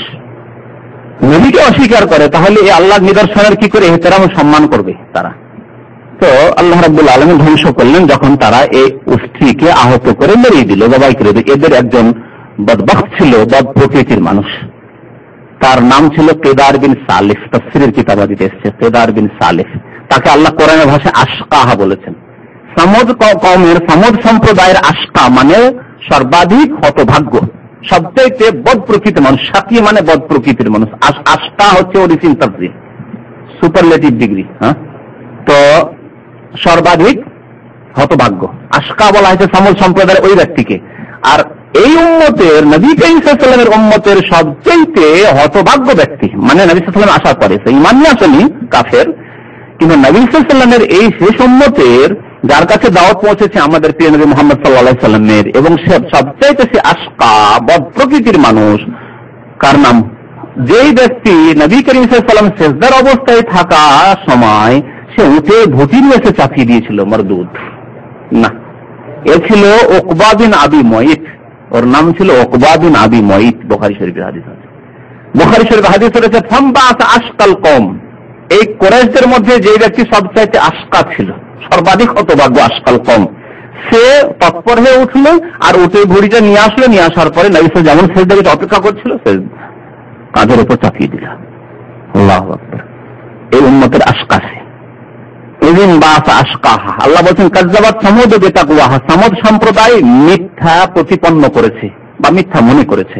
Speaker 1: নবীকে অস্বীকার করে, তাহলে এই আল্লাহর নিদর্শনের কি করে এহতেরাম সম্মান করবে তারা? তো আল্লাহ রাব্বুল আলামিন ধ্বংস করলেন যখন তারা এই স্ত্রীকে আহত করে মেরে দিল, জবাই করে দিল। এদের একজন বদবখত ছিল, বদ প্রকৃতির মানুষ, তার নাম ছিল কেদার বিন সালিফ। তাফসীরের কিতাবাদিতে এসেছে কেদার বিন সালিফ। তাকে আল্লাহ কোরআনের ভাষায় আশকাহা বলেছেন। সামুদ কওমের, সামুদ সম্প্রদায়ের আশকা মানে সর্বাধিক হতভাগ্য, সবচেয়ে বদ প্রকৃতির মানুষ। সাকি মানে বদ প্রকৃতির মানুষ, আশকা হচ্ছে অরিজিন তাফসীর, সুপারলেটিভ ডিগ্রি। হ্যাঁ, তো সর্বাধিক হতভাগ্য আশকা বলা হয়েছে সামুদ সম্প্রদায়ের ওই ব্যক্তিকে। আর এই উম্মতের, নবী করিম সাল্লাল্লাহু আলাইহি ওয়াসাল্লামের উম্মতের সবচেয়ে হতভাগ্য ব্যক্তি, মানে নবী সাল্লাল্লাহু আলাইহি ওয়াসাল্লাম আসার পরে সে ঈমান নিয়ে আসেনি, কাফের, কিন্তু নবী সাল্লাল্লাহু আলাইহি ওয়াসাল্লামের এই শেষ উম্মতের যার কাছে দাওয়াত পৌঁছেছে আমাদের প্রিয় নবী মুহাম্মদ সাল্লাল্লাহু আলাইহি ওয়াসাল্লামের, এবং সবচেয়ে সে আশকা বদ প্রকৃতির মানুষ, কার নাম? যেই ব্যক্তি নবী করিম সাল্লাল্লাহু আলাইহি ওয়াসাল্লাম সিজদার অবস্থায় থাকা সময় সে উঠে ভুটি নিয়ে এসে চাপিয়ে দিয়েছিল মরদুদ না, এ ছিল উকবা বিন আবি মুইত। ওর নাম ছিল উকবা বিন আবি মুইত। বুখারী শরীফের হাদিস আছে, বুখারী শরীফের হাদিস রয়েছে ফামবাস আশকাল কওম। এই কুরাইশদের মধ্যে যে ব্যক্তি সবচেয়ে আশকা ছিল, সর্বাধিক হতভাগ্য আশকাল কম। সে তৎপর হয়ে উঠলো আর উঠে ঘড়িটা নিয়ে আসলো, নিয়ে আসার পরে নবী যেমন সেজদাকে অপেক্ষা করছিল সে কাঁধের উপর চাপিয়ে দিল। আল্লাহু আকবার। এই উম্মতের আশকাসে আল্লাহ বলছেন কাযযাবাত সামুদ বিতাকওয়াহা, সামুদ সম্প্রদায় মিথ্যা প্রতিপন্ন করেছে বা মিথ্যা মনে করেছে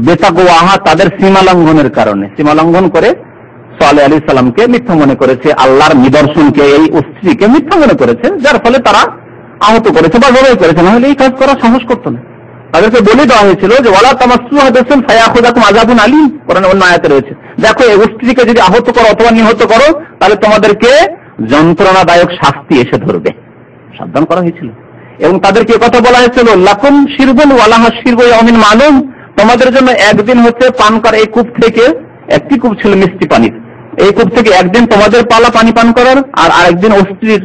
Speaker 1: বিতাকওয়াহা, তাদের সীমা লঙ্ঘনের কারণে। সীমা লঙ্ঘন করে সালেহ আলাইহিস সালামকে মিথ্যা মনে করেছে, আল্লাহর নিদর্শনকে, এই স্ত্রীকে মিথ্যা মনে করেছে, যার ফলে তারা আহত করেছে বা জবাই করেছে, না হলে এই কাজ করার সাহস করতো না। তাদেরকে বলে দেওয়া হয়েছিল যে ওয়ালা তামাসসুহা বিসুন ফায়াখুযাকুম আযাবুন আলীম, কোরআনে অন্য আয়াতে রয়েছে, দেখো এই স্ত্রীকে যদি আহত করো অথবা নিহত করো তাহলে তোমাদেরকে যন্ত্রণাদায়ক শাস্তি এসে ধরবে, সাবধান করা হয়েছিল। এবং তাদেরকে কথা বলা হয়েছিল লাকুম শিরবুন ওয়ালাহা শিরবু ইয়াউমিন মালুম, তোমাদের জন্য একদিন হচ্ছে পান করা, এই কূপ থেকে একটি কূপ ছিল মিষ্টি পানির, এই কূপ থেকে একদিন তোমাদের পালা পানি পান করার, আর আরেকদিন অস্ত্রীর।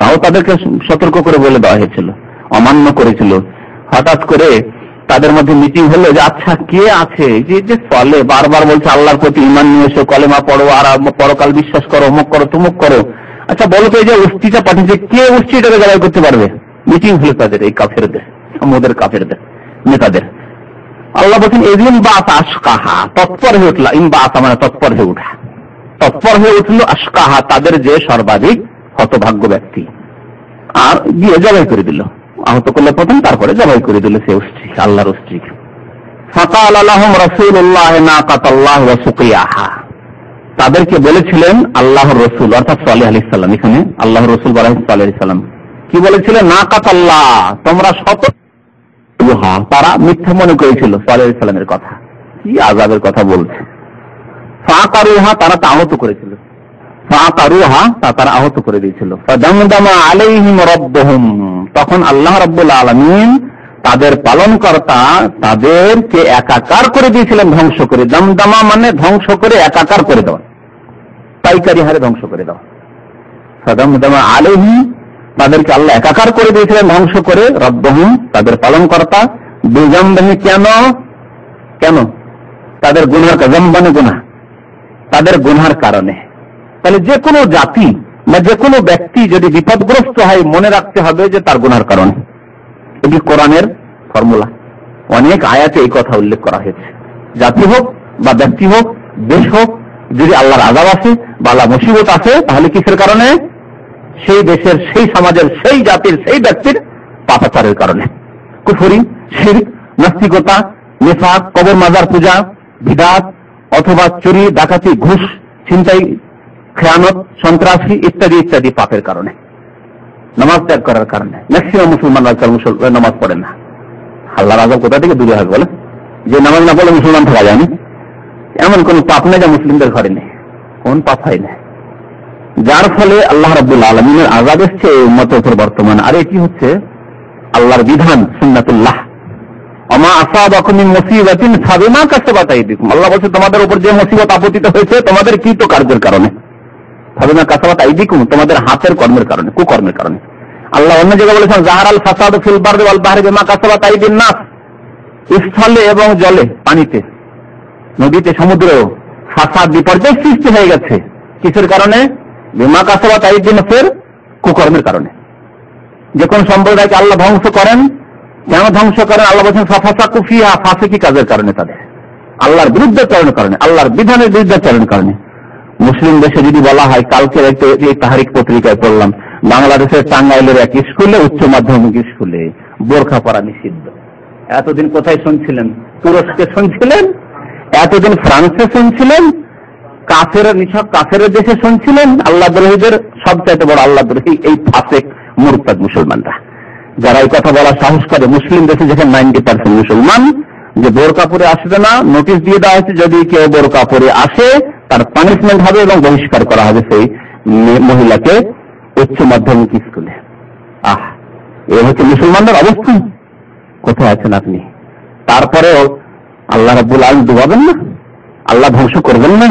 Speaker 1: তাও তাদেরকে সতর্ক করে বলে দেওয়া হয়েছিল, অমান্য করেছিল। হঠাৎ করে তাদের মধ্যে মিটিং হলো যে আচ্ছা কে আছে যে চলে বারবার বলছে আল্লাহর প্রতি ঈমান নিয়ে এসো, কলেমা পড়ো, আর পরকাল বিশ্বাস করো, অমুক করো তুমুক করো, আচ্ছা বলো তো এই যে উস্তিটা পাঠিয়েছে কে উস্তিটাকে জবাই করতে পারবে? মিটিং হলো তাদের, এই কাফেরদের, সমুদ্রের কাফেরদের নেতাদের। আল্লাহ বলছেন এদিন বাস আশকাহা, তৎপর হয়ে উঠল, ইন বাস মানে তৎপর হয়ে উঠা, তৎপর হয়ে উঠলো আশকাহা, তাদের যে সর্বাধিক হতভাগ্য ব্যক্তি, আর গিয়ে জবাই করে দিল। আহত করলে প্রথম, তারপরে জবাই করে দিল সে স্ত্রী, আল্লাহর স্ত্রী। ফাকাল লাহুম রাসূলুল্লাহ নাকাতাল্লাহি ওয়া সুকিয়াহা, তাদেরকে বলেছিলেন আল্লাহর রাসূল অর্থাৎ সালেহ আলাইহিস সালাম, এখানে আল্লাহর রাসূল বলা হয়েছে সালেহ আলাইহিস সালাম, কি বলেছিলেন? নাকাতাল্লাহ, তোমরা শত, তারা মিথ্যা মনে করেছিল সালেহ আলাইহিস সালামের কথা, কি আযাবের কথা বলছে। ফাকারুহা, তারা আহত করেছিল, ফাকারুহা তারা আহত করে দিয়েছিল। ফাদামদামা আলাইহিম রাব্বুহুম, তখন আল্লাহ রাব্বুল আলামিন তাদের পালনকর্তা তাদেরকে একাকার করে দিয়েছিলেন, ধ্বংস করে। দামদামা মানে ধ্বংস করে, একাকার করে দেওয়া, পাইকারি হারে ধ্বংস করে দেওয়া। ফাদামদামা আলাইহিম, তাদেরকে আল্লাহ একাকার করে দিয়েছিলেন ধ্বংস করে, রাব্বুহুম তাদের পালনকর্তা, বিজামবানি, কেন কেন তাদের গুনাহ, জামবানি গুনাহ, তাদের গুনার কারণে। তাহলে যে কোনো জাতি বা যে কোনো ব্যক্তি যদি বিপদগ্রস্ত হয় মনে রাখতে হবে যে তার গুনার কারণে। এটি কোরআনের ফর্মুলা, অনেক আয়াতে এই কথা উল্লেখ করা হয়েছে। জাতি হোক বা ব্যক্তি হোক, দেশ হোক, যদি আল্লাহর আযাব আছে বা আল্লাহ মুসিবত আছে, তাহলে কিসের কারণে? সেই দেশের, সেই সমাজের, সেই জাতির, সেই ব্যক্তির পাপাচারের কারণে। কুফরি, শিরক, নাস্তিকতা, নিফাক, কবর মাজার পূজা, বিদআত, অথবা চুরি, ডাকাতি, ঘুষ, ছিনতাই, খেয়ানত, সন্ত্রাসী ইত্যাদি ইত্যাদি পাপের কারণে, নামাজ ত্যাগ করার কারণে। ম্যাক্সিমাম মুসলমানরা নামাজ পড়ে না। আল্লাহর আযাব কোথা থেকে দূরে হবে বলে? যে নামাজ না পড়লে মুসলমান থাকা যায়নি, এমন কোন পাপ নেই যা মুসলিমদের ঘরে নেই, কোন পাপ হয় না, যার ফলে আল্লাহ রাব্বুল আলামিনের আযাব এসছে এই উম্মতের উপর বর্তমানে। আর এটি হচ্ছে আল্লাহর বিধান, সুন্নাতুল্লাহ। আমা আসাবাকুম মিন মুসিবাতিন ফাবিমা কাসাবাত আইদিকুম, আল্লাহ বলছে তোমাদের উপর যে মুসিবত আপতিত হয়েছে তোমাদের কৃত কার্যের কারণে। ফাবিমা কাসাবাত আইদিকুম, তোমাদের হাতের কর্মের কারণে, কুকর্মের কারণে। আল্লাহ অন্য জায়গায় বলেছেন যাহারাল ফাসাদু ফিল বাররি ওয়াল বাহরি বিমা কাসাবাত আইদিন নাস, স্থলে এবং জলে, পানিতে, নদীতে, সমুদ্রেও ফাসাদ, বিপর্যয় সৃষ্টি হয়ে গেছে কিসের কারণে? বিমা কাসাবাত আইদিন নাসের, কুকর্মের কারণে। যে কোন সম্প্রদায়কে আল্লাহ ধ্বংস করেন, কেন ধ্বংস করেন? আল্লাহ বলছেন ফাসাকু ফিহা, ফাসিকি কাজের কারণে, তাদের আল্লাহর বিরুদ্ধাচরণের কারণে, আল্লাহর বিধানের বিরুদ্ধাচরণের কারণে। মুসলিম দেশে যদি বলা হয়, কালকে এই তাহরিক পত্রিকায় পড়লাম, বাংলাদেশের টাঙ্গাইলের এক স্কুলে, উচ্চ মাধ্যমিক স্কুলে বোরখা পরা নিষিদ্ধ। এতদিন কোথায় শুনছিলেন? তুরস্কে শুনছিলেন, এতদিন ফ্রান্সে শুনছিলেন, কাফের দেশে শুনছিলেন। আল্লাহ দ্রোহীদের সবচাইতে বড় আল্লাহ দ্রোহী এই ফাসেক মুরতাদ মুসলমানরা, যারা এই কথা বলার সাহস করে। মুসলিম দেশে যেখানে 90% মুসলমান, যে বোরকা পরে আসবে না, নোটিশ দিয়ে দেওয়া হয়েছে যদি কেউ বোরকা পরে আসে তার পানিশমেন্ট হবে এবং বহিষ্কার করা হবে সেই মহিলাকে উচ্চ মাধ্যমিক স্কুলে। এ হচ্ছে মুসলমানদের অবস্থা। কোথায় আছেন আপনি? তারপরেও আল্লাহ রাব্বুল আলামিন ডুবাবেন না, আল্লাহ ধ্বংস করবেন না,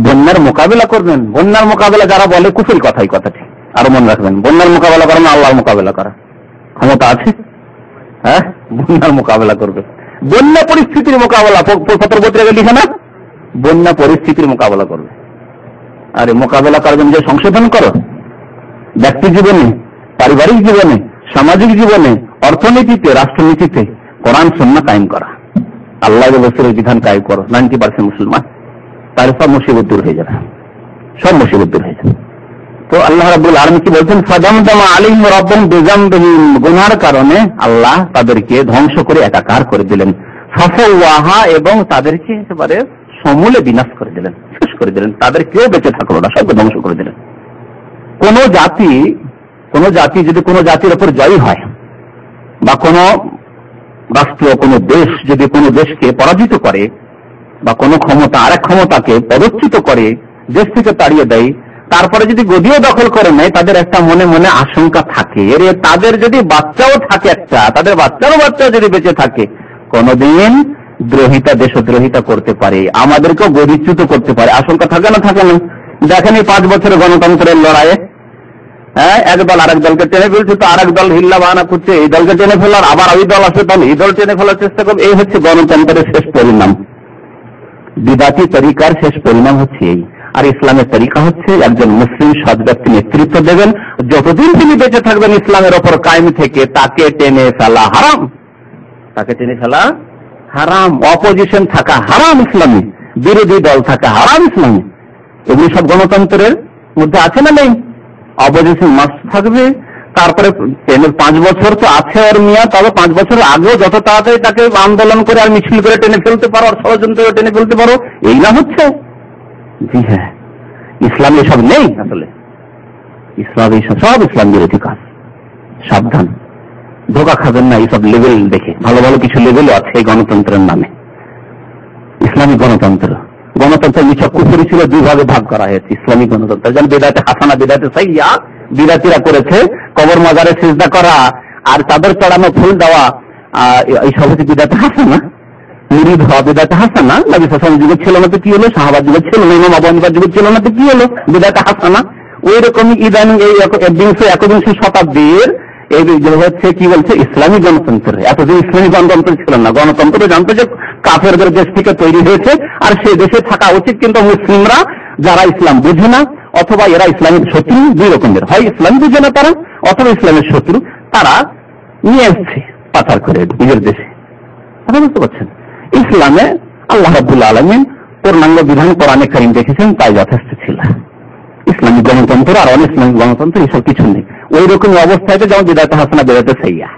Speaker 1: বন্যার মোকাবেলা করবেন। বন্যার মোকাবেলা যারা বলে কুফরি কথাই কথাটি, আরো মনে রাখবেন, বন্যার মোকাবেলা করা না আল্লাহর মোকাবেলা করা। ক্ষমতা আছে, হ্যাঁ, বন্যার মোকাবেলা করবে। বন্যা পরিস্থিতির মোকাবেলা, পত্র-পত্রিকায় লিখে না, বন্যা পরিস্থিতির মোকাবেলা করবে। আরে মোকাবেলা করার জন্য যে সংশোধন করো, ব্যক্তি জীবনে, পারিবারিক জীবনে, সামাজিক জীবনে, অর্থনীতিতে, রাষ্ট্রনীতিতে কোরআন সুন্নাহ কায়েম করা, আল্লাহ রাসূলের বিধান কায়েম করো। 90% মুসলমান, তাহলে সব মুসিবত দূর হয়ে যাবে, সব মুসিবত দূর হয়ে যাবে। তো আল্লাহ রাব্বুল আলামিন কি বলছেন, ফাদামদামা আলাইহিম রাব্বুহুম বিযামবিহিম, গুনাহের কারণে আল্লাহ তাদেরকে ধ্বংস করে একাকার করে দিলেন। ফাসাওয়াহা, এবং তাদেরকে একেবারে সমূলে বিনাশ করে দিলেন, শেষ করে দিলেন, তাদের কেউ বেঁচে থাকলো না, সবকে ধ্বংস করে দিলেন। কোন জাতি যদি কোনো জাতির উপর জয়ী হয়, বা কোন রাষ্ট্র, কোন দেশ যদি কোনো দেশকে পরাজিত করে, বা কোন ক্ষমতা আরেক ক্ষমতাকে পদচ্যুত করে, দেশ থেকে তাড়িয়ে দেয়, তারপরে যদি গদিও দখল করে নেয়, তাদের একটা মনে মনে আশঙ্কা থাকে, এর তাদের যদি বাচ্চাও থাকে, একটা তাদের বাচ্চারও বাচ্চা যদি বেঁচে থাকে, কোনদিন দ্রোহিতা, দেশদ্রোহিতা করতে পারে, আমাদেরকেও গদিচ্যুত করতে পারে। আশঙ্কা থাকে না? থাকে না? দেখেন এই 5 বছরের গণতন্ত্রের লড়াইয়ে এক দল আরেক দলকে টেনে ফেলছে, তো আরেক দল হিল্লা বাহানা করছে, এই দলকে টেনে ফেলার, আবার ওই দল আসে, তাহলে এই দল টেনে ফেলার চেষ্টা করবে। এই হচ্ছে গণতন্ত্রের শেষ পরিণাম, বিদাতি তরিকার শেষ পরিণাম হচ্ছে এই। আর ইসলামের তরিকা হচ্ছে একজন মুসলিম সৎ ব্যক্তি নেতৃত্ব দেবেন, যতদিন তিনি বেঁচে থাকবেন ইসলামের ওপর কায়েম থেকে, তাকে টেনে ফেলা হারাম, তাকে টেনে ফেলা হারাম, অপোজিশন থাকা হারাম ইসলামে, বিরোধী দল থাকা হারাম ইসলামে। এগুলি সব গণতন্ত্রের মধ্যে আছে না নেই? অপোজিশন মাস্ট থাকবে। তারপরে 5 বছর তো আছে ওর মিয়া, তবে 5 বছর আগেও যত তাড়াতাড়ি তাকে আন্দোলন করে আর মিছিল করে টেনে ফেলতে পারো, আর ষড়যন্ত্র করে টেনে ফেলতে পারো, এই না হচ্ছে? জি হ্যাঁ, ইসলাম এসব নেই। আসলে ইসলাম এইসব সব ইসলাম বিরোধী কাজ, সাবধান, ধোকা খাবেন না এইসব লেভেল দেখে। ভালো ভালো কিছু লেভেলও আছে এই গণতন্ত্রের নামে। ইসলামী গণতন্ত্রের নিছক কুফরি ছিল, 2 ভাগে ভাগ করা হয়েছে ইসলামী গণতন্ত্র। যেন বেদাতে হাসানা, বেদাতে সাইয়্যা বিদাতিরা করেছে, কবর মাজারে সিজদা করা আর চাদর চড়ানো, ফুল দেওয়া, এইসব হচ্ছে বিদাতে হাসানা। মুরিদ হওয়া বিদাতে হাসানা। নবী সাল্লাল্লাহু আলাইহি ওয়াসাল্লাম যুগে ছিল না তো কি হলো? সাহাবার যুগে ছিল না, ইমাম আবু হানিফার যুগে ছিল না তো কি হলো? বিদাতে হাসানা। ওই রকমই ইদানিং এই 21শ শতাব্দীর এই হচ্ছে কি বলছে ইসলামী গণতন্ত্র। এতদিন ইসলামী গণতন্ত্র ছিল না। গণতন্ত্র জানতো যে কাফেরদের দেশ থেকে তৈরি হয়েছে, আর সেই দেশে থাকা উচিত, কিন্তু মুসলিমরা যারা ইসলাম বুঝে না, অথবা এরা ইসলামের শত্রু, 2 রকমের, হয় ইসলাম বুঝে না তারা, অথবা ইসলামের শত্রু, তারা নিয়ে এসছে পাচার করে নিজের দেশে। বুঝতে পারছেন? ইসলামে আল্লাহ রাব্বুল আলামিন পূর্ণাঙ্গ বিধান কোরআনে কারীম দেখেছেন, তাই যথেষ্ট ছিল। ইসলামী গণতন্ত্র আর অন ইসলামিক গণতন্ত্র এসব কিছু নেই। ওই রকম অবস্থায় যেমন বিদাতে হাসানা, বেদাতে সাইয়্যা।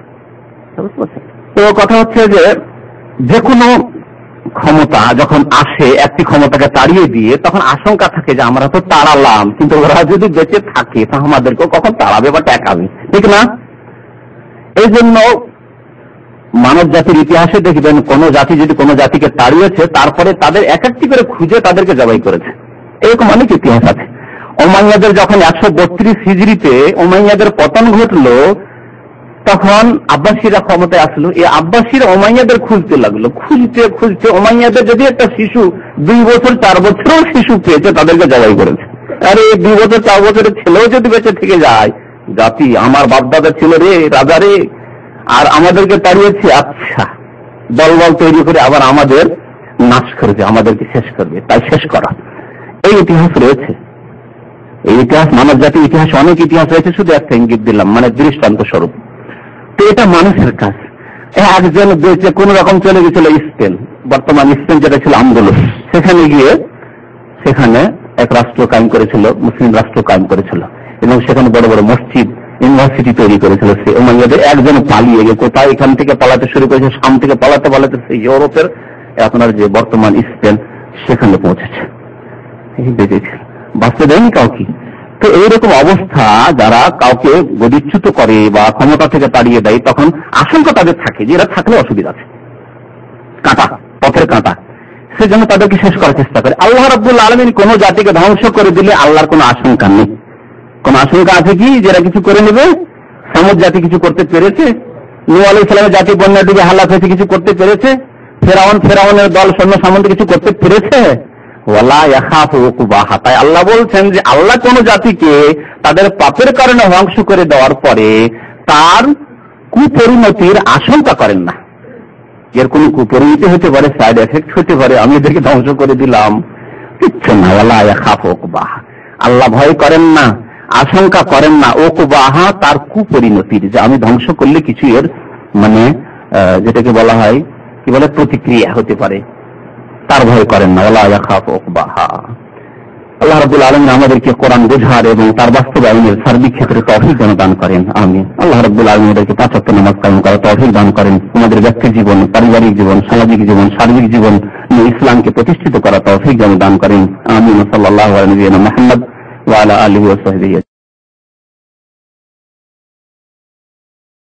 Speaker 1: বুঝতে পারছেন? তো কথা হচ্ছে যে কোনো ক্ষমতা যখন আসে, একটি ক্ষমতাকে তাড়িয়ে দিয়ে, তখন আশঙ্কা থাকে যে আমরা তো তাড়ালাম, কিন্তু ওরা যদি বেঁচে থাকে তা আমাদেরকেও কখন তাড়াবে বা ঠেকাবে, ঠিক না? এই জন্য মানব জাতির ইতিহাসে দেখবেন, কোন জাতি যদি কোনো জাতিকে তাড়িয়েছে, তারপরে তাদের এক একটি করে খুঁজে তাদেরকে জবাই করেছে। এরকম অনেক ইতিহাস আছে। উমাইয়াদের যখন 132 হিজরিতে উমাইয়াদের পতন ঘটলো, তখন আব্বাসীরা ক্ষমতায় আসলো। এই আব্বাসীরা উমাইয়াদের খুঁজতে লাগলো, খুঁজতে খুঁজতে উমাইয়াদের যদি একটা শিশু 2 বছর 4 বছরও শিশু পেয়েছে, তাদেরকে জবাই করেছে। আরে 2 বছর 4 বছরের ছেলেও যদি বেঁচে থেকে যায়, জাতি আমার বাপদাদা ছিল রে, রাজা রে, আর আমাদেরকে তাড়িয়েছে, আচ্ছা দলবল তৈরি করে আবার আমাদের নাশ করবে, আমাদেরকে শেষ করবে, তাই শেষ করা। এই ইতিহাস রয়েছে। এই ইতিহাস, মানব জাতির ইতিহাসে অনেক ইতিহাস রয়েছে, শুধু একটা ইঙ্গিত দিলাম, মানে দৃষ্টান্ত স্বরূপ। তো এটা মানুষের কাজ। একজন বেঁচে কোন রকম চলে গেছিল স্পেন, বর্তমান স্পেন যেটা ছিল আন্দোলন, সেখানে গিয়ে সেখানে এক রাষ্ট্র কায়েম করেছিল, মুসলিম রাষ্ট্র কায়েম করেছিল, এবং সেখানে বড় বড় মসজিদ, ইউনিভার্সিটি তৈরি করেছিল। সে উমাইয়াদের একজন পালিয়ে গিয়ে কোথায় এখান থেকে পালাতে শুরু করেছে, শাম থেকে পালাতে পালাতে সেই ইউরোপের আপনার যে বর্তমান স্পেন, সেখানে পৌঁছেছে। বাঁচতে দেয়নি কাউকে। তো এইরকম অবস্থা, যারা কাউকে গদিচ্যুত করে বা ক্ষমতা থেকে তাড়িয়ে দেয়, তখন আশঙ্কা তাদের থাকে যে এরা থাকলে অসুবিধা আছে, কাঁটা, পথের কাঁটা, সেজন্য তাদেরকে শেষ করার চেষ্টা করে। আল্লাহ রাব্বুল আলামিন কোন জাতিকে ধ্বংস করে দিলে আল্লাহর কোনো আশঙ্কা নেই। কোন আশঙ্কা আছে কি যারা কিছু করে নেবে? সামুদ জাতি কিছু করতে পেরেছে? নূহ আলাইহিস সালামের জাতি বন্যা ডুবে হালাক হয়েছে, কিছু করতে পেরেছে? ফেরাউনের দল সৈন্য সামন্ত কিছু করতে পেরেছে? ওয়ালা ইয়াখাফু উকুবাহা। তাই আল্লাহ বলছেন যে আল্লাহ কোন জাতিকে তাদের পাপের কারণে ধ্বংস করে দেওয়ার পরে তার কুপরিণতির আশঙ্কা করেন না। এর কোন কুপরিণতি হতে পারে, সাইড এফেক্ট হতে পারে, আমি এদেরকে ধ্বংস করে দিলাম, কিচ্ছু না। ওয়ালা ইয়াখাফু উকুবাহা, আল্লাহ ভয় করেন না আশঙ্কা করেন না ওকুবাহা, তার কুপরিণতির, যে আমি ধ্বংস করলে কিছু এর মানে যেটাকে বলা হয় কি বলে প্রতিক্রিয়া হতে পারে, তার ভয় করেন না। ওয়ালা ইয়াখাফু উকবাহা। আল্লাহ রাব্বুল আলামিন আমাদেরকে কোরআন বোঝার এবং তার বাস্তবায়নের সার্বিক ক্ষেত্রে তৌফিক যেন দান করেন, আমিন। আল্লাহ রাব্বুল আলামিন আমাদেরকে 5 ওয়াক্ত নামাজ কায়েম করার তৌফিক দান করেন, আমাদের ব্যক্তির জীবন, পারিবারিক জীবন, সামাজিক জীবন, সার্বিক জীবন ইসলামকে প্রতিষ্ঠিত করার তৌফিক যেন দান করেন, আমিন। সাল্লাল্লাহু আলা নবিয়িনা মুহাম্মদ ওয়া আলা আলিহি ওয়া সাহবিহি।